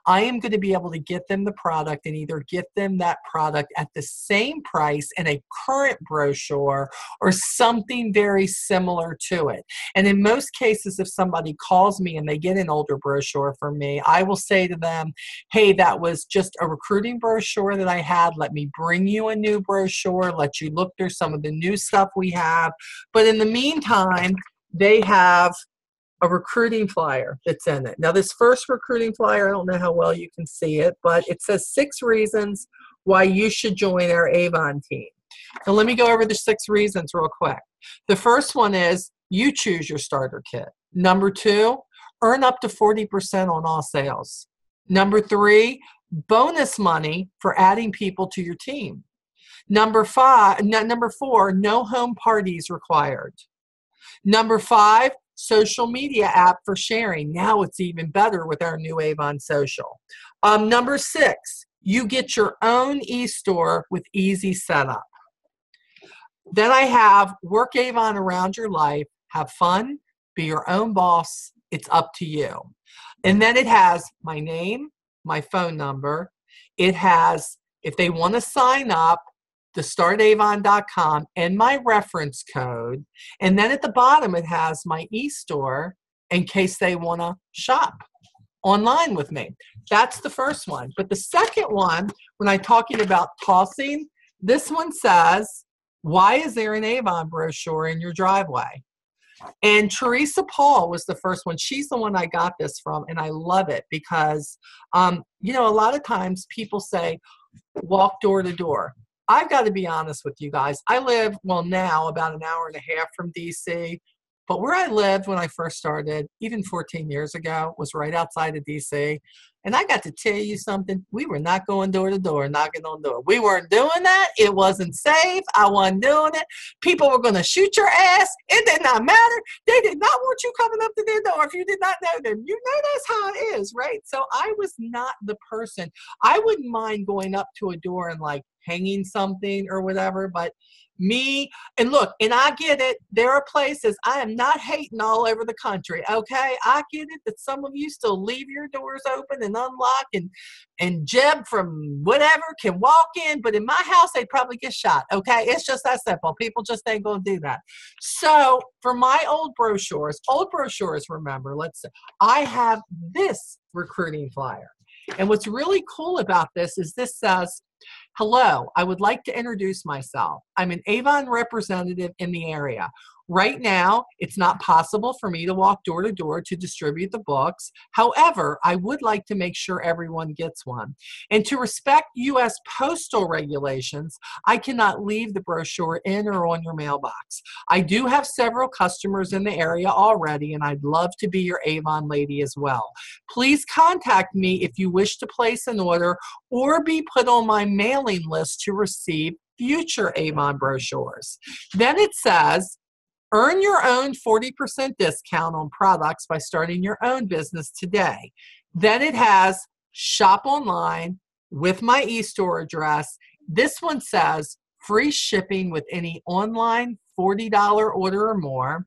I am going to be able to get them the product and either get them that product at the same price in a current brochure or something very similar to it. And in most cases, if somebody calls me and they get an older brochure from me, I will say to them, hey, that was just a recruiting brochure that I had. Let me bring you a new brochure, let you look through some of the new stuff we have. But in the meantime, they have a recruiting flyer that's in it. Now, this first recruiting flyer, I don't know how well you can see it, but it says 6 reasons why you should join our Avon team. Now, let me go over the 6 reasons real quick. The first one is you choose your starter kit. Number 2, earn up to 40% on all sales. Number 3, bonus money for adding people to your team. Number 4, no home parties required. Number 5, social media app for sharing. Now it's even better with our new Avon Social. Number 6, you get your own e-store with easy setup. Then I have work Avon around your life, have fun, be your own boss, it's up to you. And then it has my name, my phone number. It has, if they want to sign up, the startavon.com and my reference code. And then at the bottom, it has my e-store in case they want to shop online with me. That's the first one. But the second one, when I'm talking about tossing, this one says, why is there an Avon brochure in your driveway? And Teresa Paul was the first one. She's the one I got this from, and I love it because, you know, a lot of times people say, walk door to door. I've got to be honest with you guys. I live, well, now about an hour and a half from DC, but where I lived when I first started, even 14 years ago, was right outside of DC. And I got to tell you something, we were not going door to door, knocking on door. We weren't doing that. It wasn't safe. I wasn't doing it. People were going to shoot your ass. It did not matter. They did not want you coming up to their door if you did not know them. You know that's how it is, right? So I was not the person. I wouldn't mind going up to a door and like hanging something or whatever, but me, and look, and I get it, there are places, I am not hating all over the country, okay? I get it that some of you still leave your doors open and unlock, and Jeb from whatever can walk in, but in my house, they'd probably get shot, okay? It's just that simple. People just ain't gonna do that. So for my old brochures, remember, let's say, I have this recruiting flyer. And what's really cool about this is this says, hello, I would like to introduce myself. I'm an Avon representative in the area. Right now, it's not possible for me to walk door to door to distribute the books. However, I would like to make sure everyone gets one. And to respect U.S. postal regulations, I cannot leave the brochure in or on your mailbox. I do have several customers in the area already, and I'd love to be your Avon lady as well. Please contact me if you wish to place an order or be put on my mailing list to receive future Avon brochures. Then it says, earn your own 40% discount on products by starting your own business today. Then it has shop online with my e-store address. This one says free shipping with any online $40 order or more.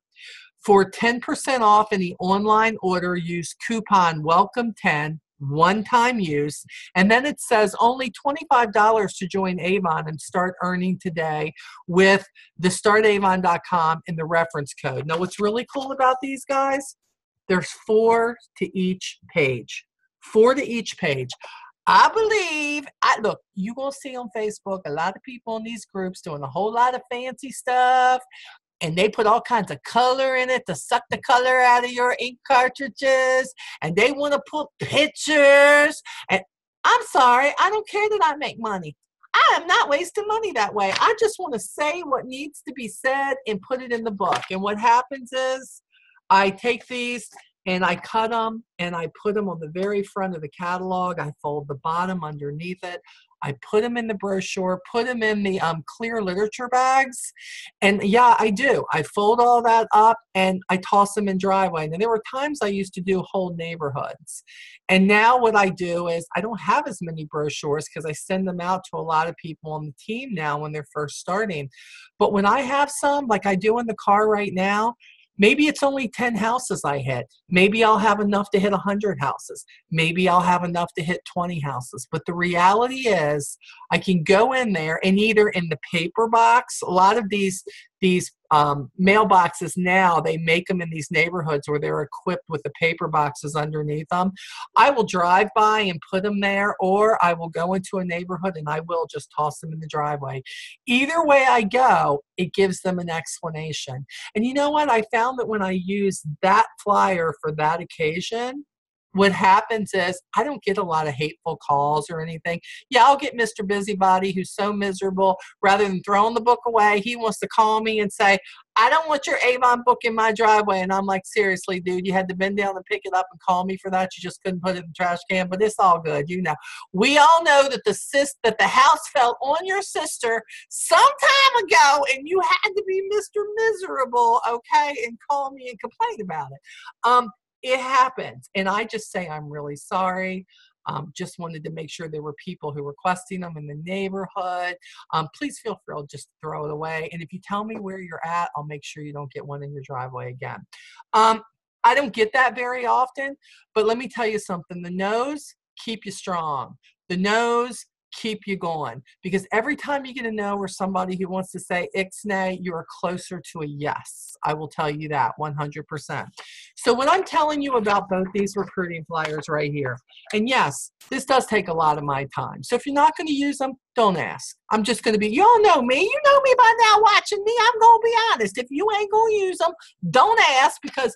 For 10% off any online order, use coupon WELCOME10, one-time use, and then it says only $25 to join Avon and start earning today with the startavon.com and the reference code. Now, what's really cool about these guys, there's 4 to each page. 4 to each page. I believe, look, you will see on Facebook a lot of people in these groups doing a whole lot of fancy stuff, and they put all kinds of color in it to suck the color out of your ink cartridges, and they want to put pictures. And I'm sorry, I don't care that I make money. I am not wasting money that way. I just want to say what needs to be said and put it in the book. And what happens is I take these and I cut them and I put them on the very front of the catalog. I fold the bottom underneath it. I put them in the brochure, put them in the clear literature bags. And yeah, I do. I fold all that up and I toss them in driveway. And there were times I used to do whole neighborhoods. And now what I do is I don't have as many brochures because I send them out to a lot of people on the team now when they're first starting. But when I have some, like I do in the car right now, maybe it's only 10 houses I hit. Maybe I'll have enough to hit 100 houses. Maybe I'll have enough to hit 20 houses. But the reality is I can go in there and either in the paper box, a lot of these mailboxes now, they make them in these neighborhoods where they're equipped with the paper boxes underneath them. I will drive by and put them there, or I will go into a neighborhood and I will just toss them in the driveway. Either way I go, it gives them an explanation. And you know what? I found that when I use that flyer for that occasion, what happens is I don't get a lot of hateful calls or anything. Yeah, I'll get Mr. Busybody who's so miserable. Rather than throwing the book away, he wants to call me and say, I don't want your Avon book in my driveway. And I'm like, seriously, dude, you had to bend down and pick it up and call me for that. You just couldn't put it in the trash can, but it's all good. You know, we all know that the house fell on your sister some time ago and you had to be Mr. Miserable, okay, and call me and complain about it. It happens, and I just say I'm really sorry. Just wanted to make sure there were people who were requesting them in the neighborhood. Please feel free to just throw it away. And if you tell me where you're at, I'll make sure you don't get one in your driveway again. I don't get that very often, but let me tell you something. The no's keep you strong. The no's keep you going, because every time you get a no or somebody who wants to say ixnay, you are closer to a yes. I will tell you that 100%. So what I'm telling you about both these recruiting flyers right here, and yes, this does take a lot of my time. So if you're not going to use them, don't ask. I'm just going to be, you all know me. You know me by now watching me. I'm going to be honest. If you ain't going to use them, don't ask, because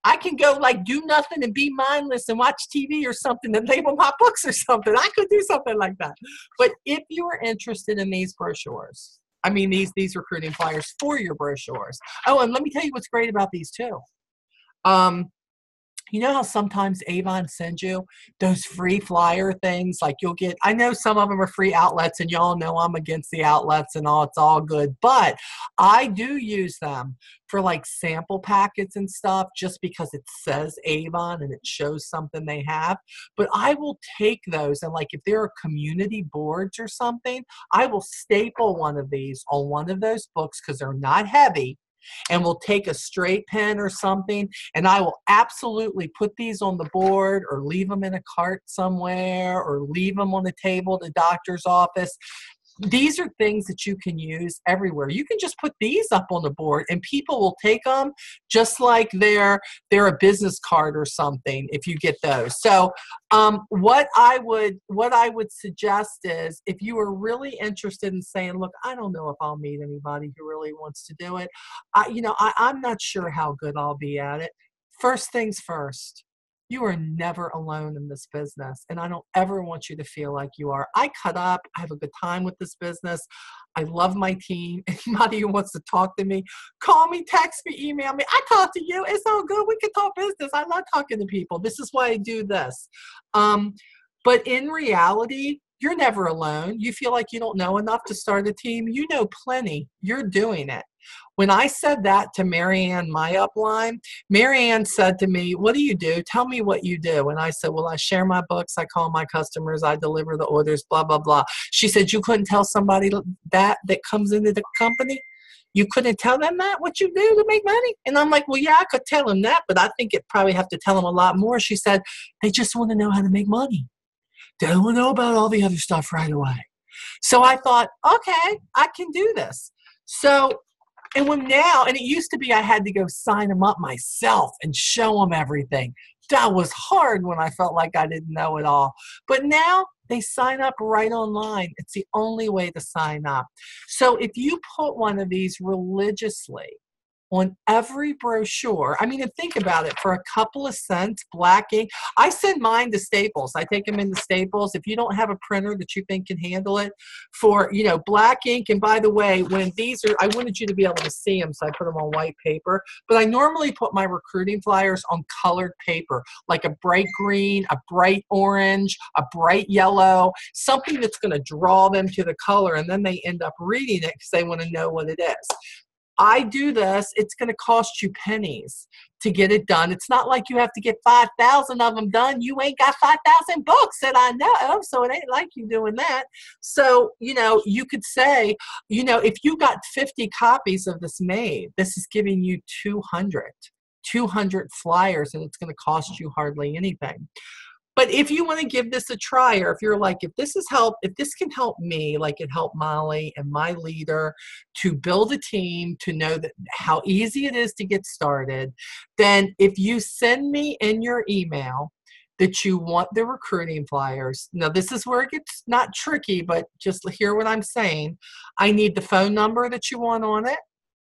I can go like do nothing and be mindless and watch TV or something and label my books or something. I could do something like that. But if you are interested in these brochures, I mean these recruiting flyers for your brochures. Oh, and let me tell you what's great about these too. You know how sometimes Avon sends you those free flyer things? Like you'll get, I know some of them are free outlets, and y'all know I'm against the outlets and all, it's all good. But I do use them for like sample packets and stuff just because it says Avon and it shows something they have. But I will take those and like if there are community boards or something, I will staple one of these on one of those books because they're not heavy. And we'll take a straight pen or something, and I will absolutely put these on the board or leave them in a cart somewhere or leave them on the table at the doctor's office. These are things that you can use everywhere. You can just put these up on the board and people will take them just like they're a business card or something if you get those. So what I would suggest is if you are really interested in saying, look, I don't know if I'll meet anybody who really wants to do it. I'm not sure how good I'll be at it. First things first. You are never alone in this business, and I don't ever want you to feel like you are. I cut up. I have a good time with this business. I love my team. Anybody who wants to talk to me, call me, text me, email me. I talk to you. It's all good. We can talk business. I love talking to people. This is why I do this. But in reality, You're never alone. You feel like you don't know enough to start a team. You know plenty. You're doing it. When I said that to Marianne, my upline, Marianne said to me, what do you do? Tell me what you do. And I said, well, I share my books. I call my customers. I deliver the orders, blah, blah, blah. She said, you couldn't tell somebody that comes into the company? You couldn't tell them that, what you do to make money? And I'm like, well, yeah, I could tell them that, but I think it probably have to tell them a lot more. She said, they just want to know how to make money. They don't want to know about all the other stuff right away. So I thought, okay, I can do this. So, and it used to be I had to go sign them up myself and show them everything. That was hard when I felt like I didn't know it all. But now they sign up right online. It's the only way to sign up. So if you put one of these religiously on every brochure, I mean, and think about it, for a couple of cents, black ink. I send mine to Staples. I take them into Staples. If you don't have a printer that you think can handle it, for, black ink. And by the way, when these are, I wanted you to be able to see them, so I put them on white paper. But I normally put my recruiting flyers on colored paper, like a bright green, a bright orange, a bright yellow, something that's going to draw them to the color. And then they end up reading it because they want to know what it is. I do this, it's going to cost you pennies to get it done. It's not like you have to get 5,000 of them done. You ain't got 5,000 books that I know, so it ain't like you doing that. So, you could say, if you got 50 copies of this made, this is giving you 200 flyers, and it's going to cost you hardly anything. But if you want to give this a try, or if you're like, if this can help me, like it helped Molly and my leader to build a team, to know that how easy it is to get started, then if you send me in your email that you want the recruiting flyers. Now, this is where it gets not tricky, but just hear what I'm saying. I need the phone number that you want on it.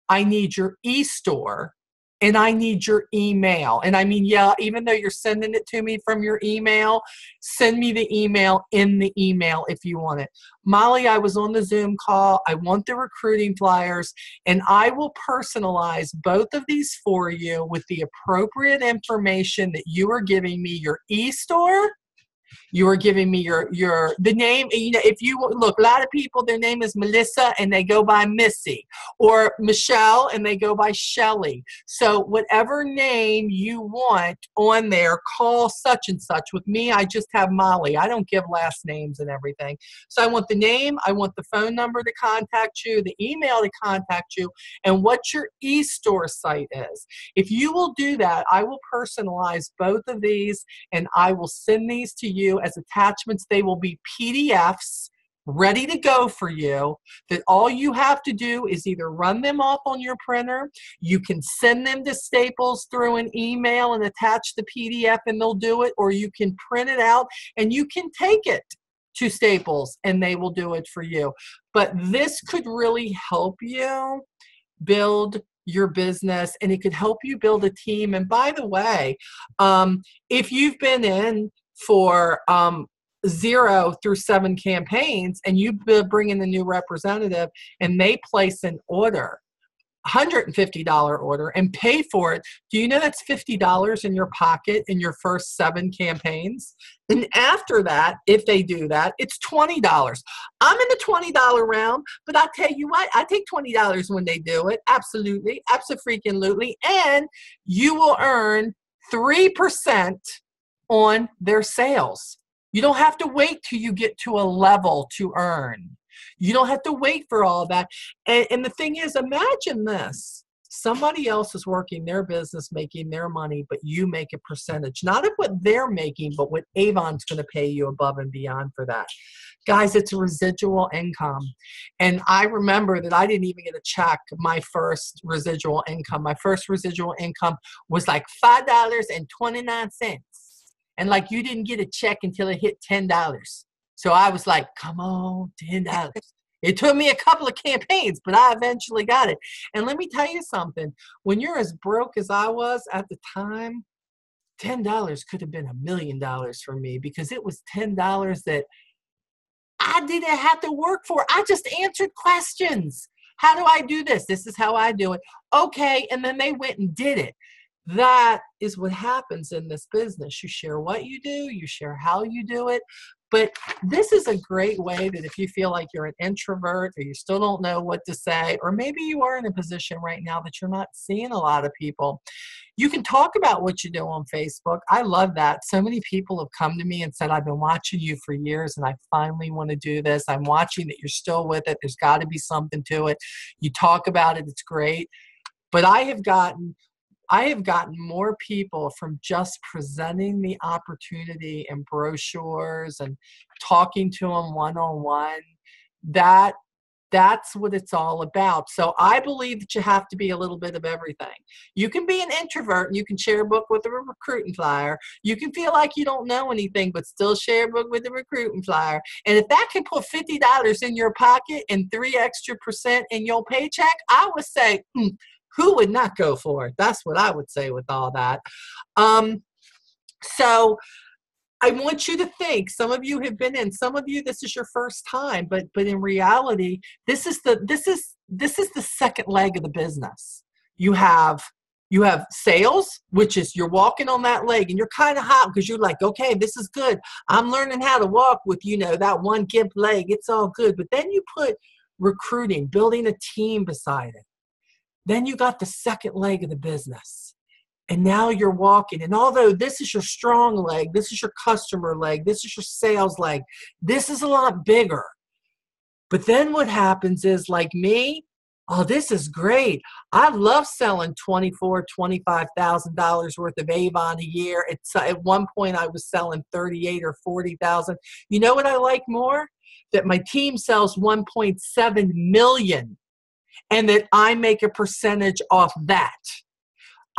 I need your e-store. And I need your email. And I mean, yeah, even though you're sending it to me from your email, send me the email in the email if you want it. Molly, I was on the Zoom call. I want the recruiting flyers, and I will personalize both of these for you with the appropriate information that you are giving me, your e-store. You are giving me the name. If you look, a lot of people, their name is Melissa and they go by Missy, or Michelle and they go by Shelly. So whatever name you want on there, call such and such. With me, I just have Molly. I don't give last names and everything. So I want the name, I want the phone number to contact you, the email to contact you, and what your e-store site is. If you will do that, I will personalize both of these and I will send these to you as attachments. They will be PDFs ready to go for you, that all you have to do is either run them off on your printer, you can send them to Staples through an email and attach the PDF and they'll do it, or you can print it out and you can take it to Staples and they will do it for you. But this could really help you build your business, and it could help you build a team. And by the way, if you've been in for 0 through 7 campaigns and you bring in a new representative and they place an order, $150 order, and pay for it, do you know that's $50 in your pocket in your first 7 campaigns? And after that, if they do that, it's $20. I'm in the $20 realm, but I'll tell you what, I take $20 when they do it. Absolutely. Abso-freaking-lutely. And you will earn 3% on their sales. You don't have to wait till you get to a level to earn. You don't have to wait for all that. And the thing is, imagine this. Somebody else is working their business, making their money, but you make a percentage, not of what they're making, but what Avon's going to pay you above and beyond for that. Guys, it's a residual income. And I remember that I didn't even get a check my first residual income. My first residual income was like $5.29. And like you didn't get a check until it hit $10. So I was like, come on, $10. It took me a couple of campaigns, but I eventually got it. And let me tell you something. When you're as broke as I was at the time, $10 could have been $1 million for me, because it was $10 that I didn't have to work for. I just answered questions. How do I do this? This is how I do it. Okay, and then they went and did it. That is what happens in this business. You share what you do, you share how you do it, But this is a great way that if you feel like you're an introvert or you still don't know what to say, or maybe you are in a position right now that you're not seeing a lot of people, you can talk about what you do on Facebook. I love that. So many people have come to me and said, I've been watching you for years and I finally want to do this. I'm watching that you're still with it. There's got to be something to it. You talk about it. It's great. But I have gotten more people from just presenting the opportunity and brochures and talking to them one-on-one. That's what it's all about. So I believe that you have to be a little bit of everything. You can be an introvert and you can share a book with a recruiting flyer. You can feel like you don't know anything but still share a book with a recruiting flyer. And if that can put $50 in your pocket and 3% extra in your paycheck, I would say, who would not go for it? That's what I would say with all that. So I want you to think, some of you have been in, some of you, this is your first time, but in reality, this is the second leg of the business. You have sales, which is you're walking on that leg and you're kind of hot because you're like, okay, this is good. I'm learning how to walk with, that one gimp leg. It's all good. But then you put recruiting, building a team beside it. Then you got the second leg of the business. And now you're walking. And although this is your strong leg, this is your customer leg, this is your sales leg, this is a lot bigger. But then what happens is, like me, oh, this is great. I love selling $24,000, $25,000 worth of Avon a year. At one point I was selling 38 or 40,000. You know what I like more? That my team sells 1.7 million and that I make a percentage off that.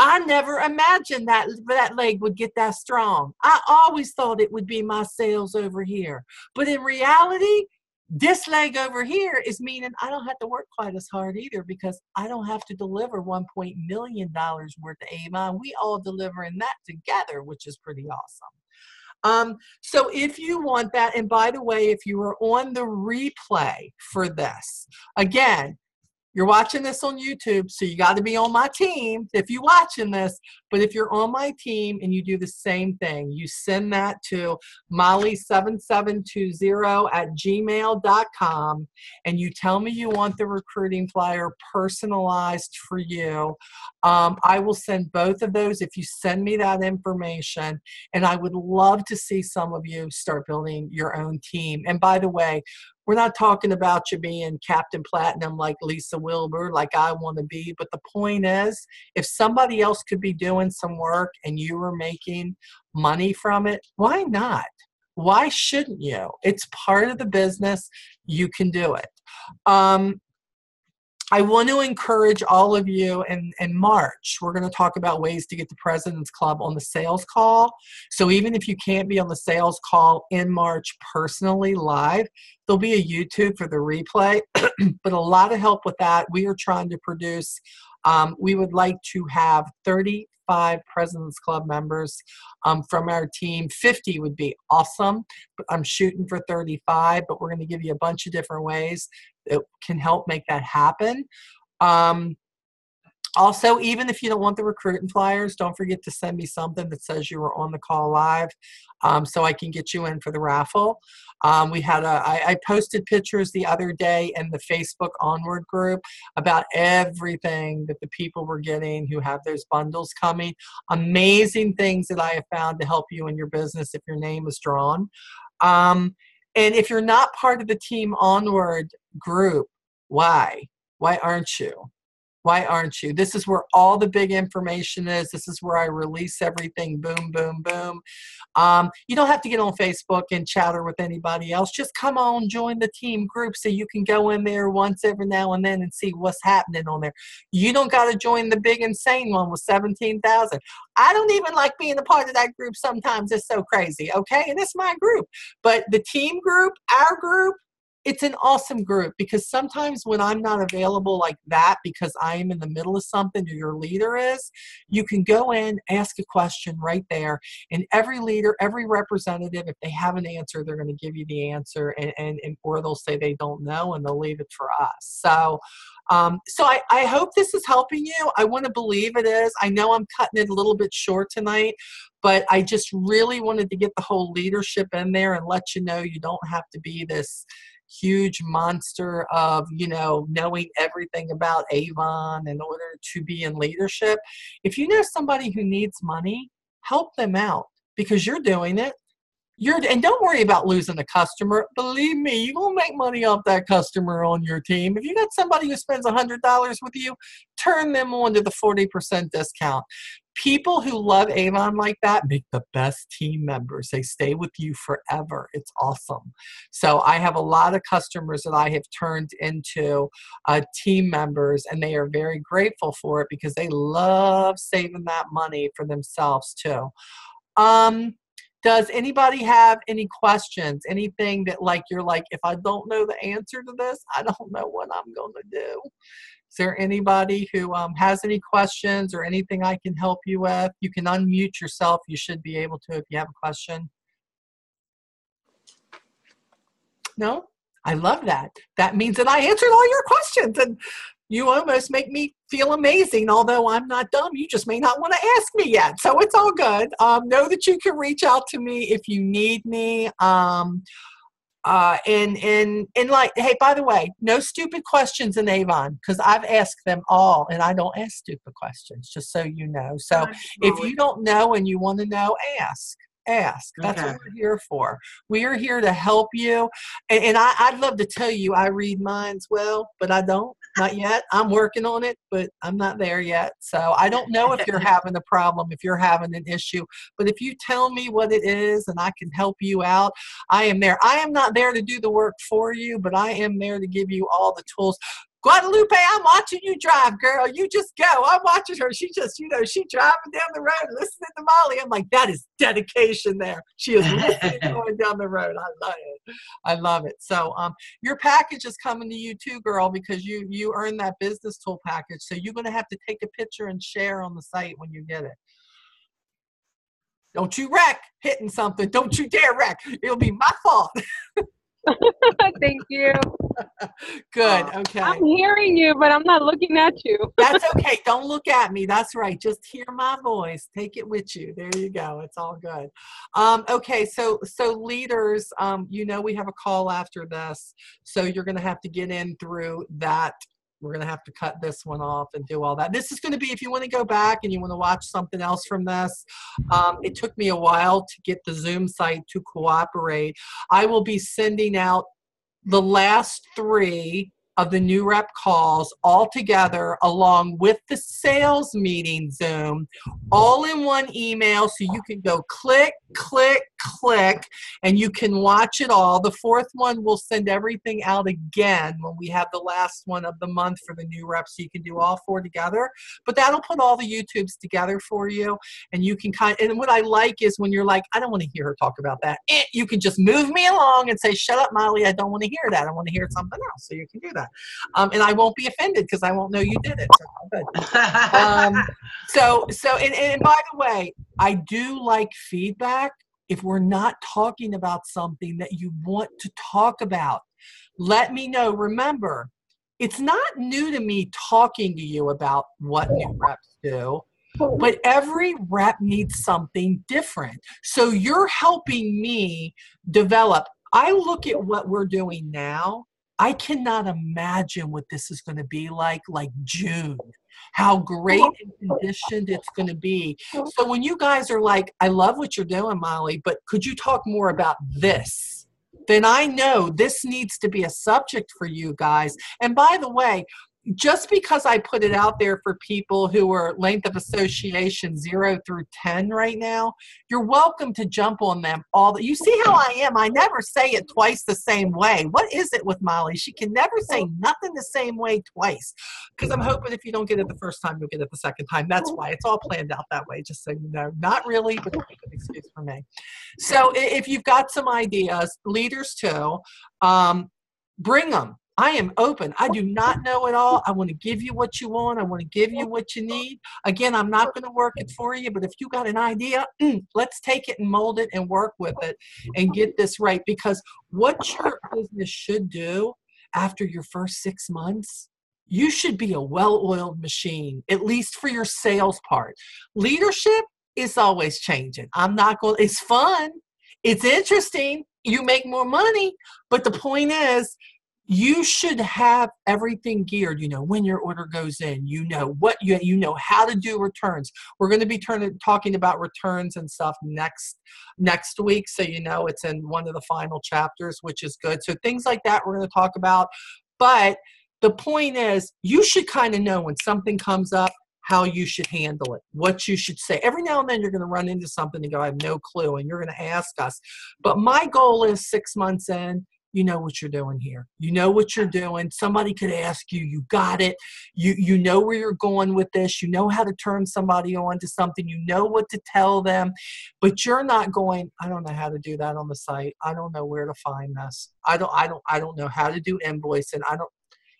I never imagined that leg would get that strong. I always thought it would be my sales over here. But in reality, this leg over here is meaning I don't have to work quite as hard either because I don't have to deliver $1 million worth of Avon. We all deliver in that together, which is pretty awesome. So if you want that, and by the way, if you are on the replay for this, again, you're watching this on YouTube, so you got to be on my team if you're watching this. But if you're on my team and you do the same thing, you send that to molly7720@gmail.com and you tell me you want the recruiting flyer personalized for you. I will send both of those if you send me that information. And I would love to see some of you start building your own team. And by the way, we're not talking about you being Captain Platinum like Lisa Wilbur, like I want to be. But the point is, if somebody else could be doing some work and you were making money from it, why not? Why shouldn't you? It's part of the business. You can do it. I want to encourage all of you in March. We're going to talk about ways to get the President's Club on the sales call. So even if you can't be on the sales call in March personally live, there'll be a YouTube for the replay. But a lot of help with that. We are trying to produce, we would like to have 35 President's Club members from our team. 50 would be awesome, but I'm shooting for 35, but we're going to give you a bunch of different ways that can help make that happen. Also, even if you don't want the recruiting flyers, don't forget to send me something that says you were on the call live so I can get you in for the raffle. I posted pictures the other day in the Facebook Onward group about everything that the people were getting who have those bundles coming. Amazing things that I have found to help you in your business if your name is drawn. And if you're not part of the Team Onward group, why? Why aren't you? Why aren't you? This is where all the big information is. This is where I release everything. Boom, boom, boom. You don't have to get on Facebook and chatter with anybody else. Just come on, join the team group so you can go in there once every now and then and see what's happening on there. You don't got to join the big insane one with 17,000. I don't even like being a part of that group sometimes. It's so crazy, okay? And it's my group. But the team group, our group, it's an awesome group, because sometimes when I'm not available like that because I am in the middle of something or your leader is, you can go in, ask a question right there, and every leader, every representative, if they have an answer, they're going to give you the answer, and or they'll say they don't know and they'll leave it for us. So I hope this is helping you. I want to believe it is. I know I'm cutting it a little bit short tonight, but I just really wanted to get the whole leadership in there and let you know you don't have to be this huge monster of, knowing everything about Avon in order to be in leadership. If you know somebody who needs money, help them out, because you're doing it. And don't worry about losing a customer. Believe me, you're going to make money off that customer on your team. If you got somebody who spends $100 with you, turn them on to the 40% discount. People who love Avon like that make the best team members. They stay with you forever. It's awesome. So I have a lot of customers that I have turned into team members, and they are very grateful for it because they love saving that money for themselves too. Does anybody have any questions? Anything that you're like, if I don't know the answer to this, I don't know what I'm going to do. Is there anybody who has any questions or anything I can help you with? You can unmute yourself. You should be able to if you have a question. No? I love that. That means that I answered all your questions, and you almost make me feel amazing. Although I'm not dumb, you just may not want to ask me yet. So it's all good. Know that you can reach out to me if you need me. Hey, by the way, no stupid questions in Avon, because I've asked them all, and I don't ask stupid questions, just so you know. So if you don't know and you want to know, ask. That's what we're here for. We are here to help you. And I'd love to tell you I read minds well, but I don't. Not yet. I'm working on it, but I'm not there yet. So I don't know if you're having a problem, if you're having an issue. But if you tell me what it is and I can help you out, I am there. I am not there to do the work for you, but I am there to give you all the tools. Guadalupe, I'm watching you drive, girl. You just go. I'm watching her. She just, she's driving down the road, listening to Molly. I'm like, that is dedication there. She is listening going down the road. I love it. I love it. So your package is coming to you too, girl, because you earned that business tool package. So you're going to have to take a picture and share on the site when you get it. Don't you wreck hitting something. Don't you dare wreck. It'll be my fault. Thank you. Good. Okay. I'm hearing you, but I'm not looking at you. That's okay. Don't look at me. That's right. Just hear my voice. Take it with you. There you go. It's all good. Okay. So leaders, we have a call after this. So you're going to have to get in through that. We're going to have to cut this one off and do all that. This is going to be, if you want to go back and you want to watch something else from this, it took me a while to get the Zoom site to cooperate. I will be sending out the last 3 of the new rep calls all together, along with the sales meeting Zoom, all in one email, so you can go click, click, click, and you can watch it all. The 4th one, we'll send everything out again when we have the last one of the month for the new reps, so you can do all 4 together. But that'll put all the YouTubes together for you, and you can and what I like is when you're like, I don't want to hear her talk about that, you can just move me along and say, shut up, Molly, I don't want to hear that. I want to hear something else. So you can do that. And I won't be offended because I won't know you did it. So good. And by the way, I do like feedback. If we're not talking about something that you want to talk about, let me know. Remember, it's not new to me talking to you about what new reps do, but every rep needs something different. So you're helping me develop. I look at what we're doing now. I cannot imagine what this is going to be like June, how great and conditioned it's going to be. So when you guys are like, I love what you're doing, Molly, but could you talk more about this? Then I know this needs to be a subject for you guys. And by the way, just because I put it out there for people who are length of association 0 through 10 right now, you're welcome to jump on them all. You see how I am? I never say it twice the same way. What is it with Molly? She can never say nothing the same way twice, because I'm hoping if you don't get it the first time, you'll get it the second time. That's why it's all planned out that way, just so you know. Not really, but it's a good excuse for me. So if you've got some ideas, leaders too, bring them. I am open. I do not know it all. I want to give you what you want. I want to give you what you need. Again, I'm not going to work it for you, but if you got an idea, let's take it and mold it and work with it and get this right. Because what your business should do after your first 6 months, you should be a well-oiled machine, at least for your sales part. Leadership is always changing. It's fun. It's interesting. You make more money. But the point is, you should have everything geared, when your order goes in, what you know how to do returns. We're going to be talking about returns and stuff next week. So, it's in one of the final chapters, which is good. So things like that we're going to talk about. But the point is, you should kind of know when something comes up, how you should handle it, what you should say. Every now and then you're going to run into something and go, I have no clue, and you're going to ask us. But my goal is 6 months in, you know what you're doing here. You know what you're doing. Somebody could ask you, you got it. You know where you're going with this. You know how to turn somebody on to something. You know what to tell them. But you're not going, I don't know how to do that on the site. I don't know where to find this. I don't know how to do invoicing.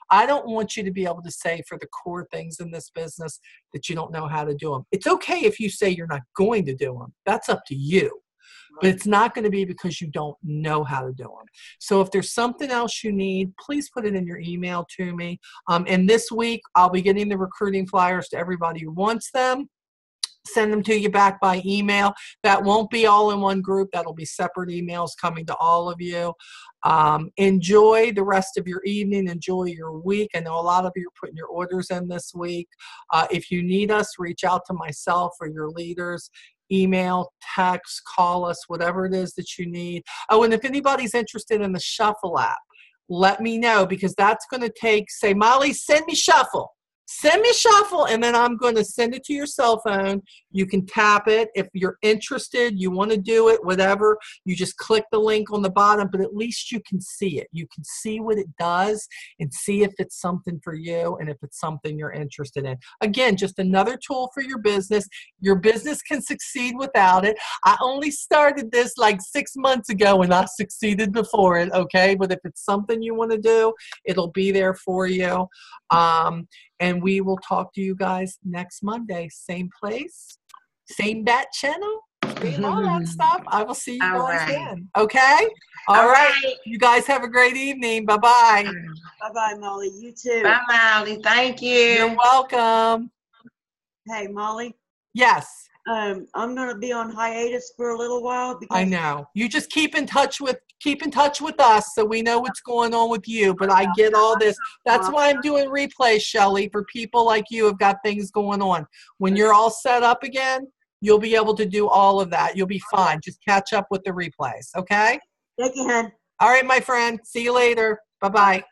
I don't want you to be able to say for the core things in this business that you don't know how to do them. It's okay if you say you're not going to do them. That's up to you. But it's not going to be because you don't know how to do them. So if there's something else you need, please put it in your email to me. And this week, I'll be getting the recruiting flyers to everybody who wants them. Send them to you back by email. That won't be all in one group. That'll be separate emails coming to all of you. Enjoy the rest of your evening. Enjoy your week. I know a lot of you are putting your orders in this week. If you need us, reach out to myself or your leaders. Email, text, call us, whatever it is that you need. Oh, and if anybody's interested in the Shuffle app, let me know, because that's going to say, Molly, send me Shuffle. Send me Shuffle, and then I'm going to send it to your cell phone. You can tap it. If you're interested, you want to do it, whatever, you just click the link on the bottom, but at least you can see it. You can see what it does and see if it's something for you and if it's something you're interested in. Again, just another tool for your business. Your business can succeed without it. I only started this like 6 months ago, and I succeeded before it, okay? But if it's something you want to do, it'll be there for you. And we will talk to you guys next Monday. Same place, same bat channel, same all that stuff. I will see you guys then. Okay? All right. You guys have a great evening. Bye-bye. Bye-bye, Molly. You too. Bye, Molly. Thank you. You're welcome. Hey, Molly. Yes. I'm going to be on hiatus for a little while. Because I know. You just keep in touch with us so we know what's going on with you. But I get all this. That's why I'm doing replays, Shelly, for people like you who've got things going on. When you're all set up again, you'll be able to do all of that. You'll be fine. Just catch up with the replays, okay? Again. All right, my friend. See you later. Bye-bye.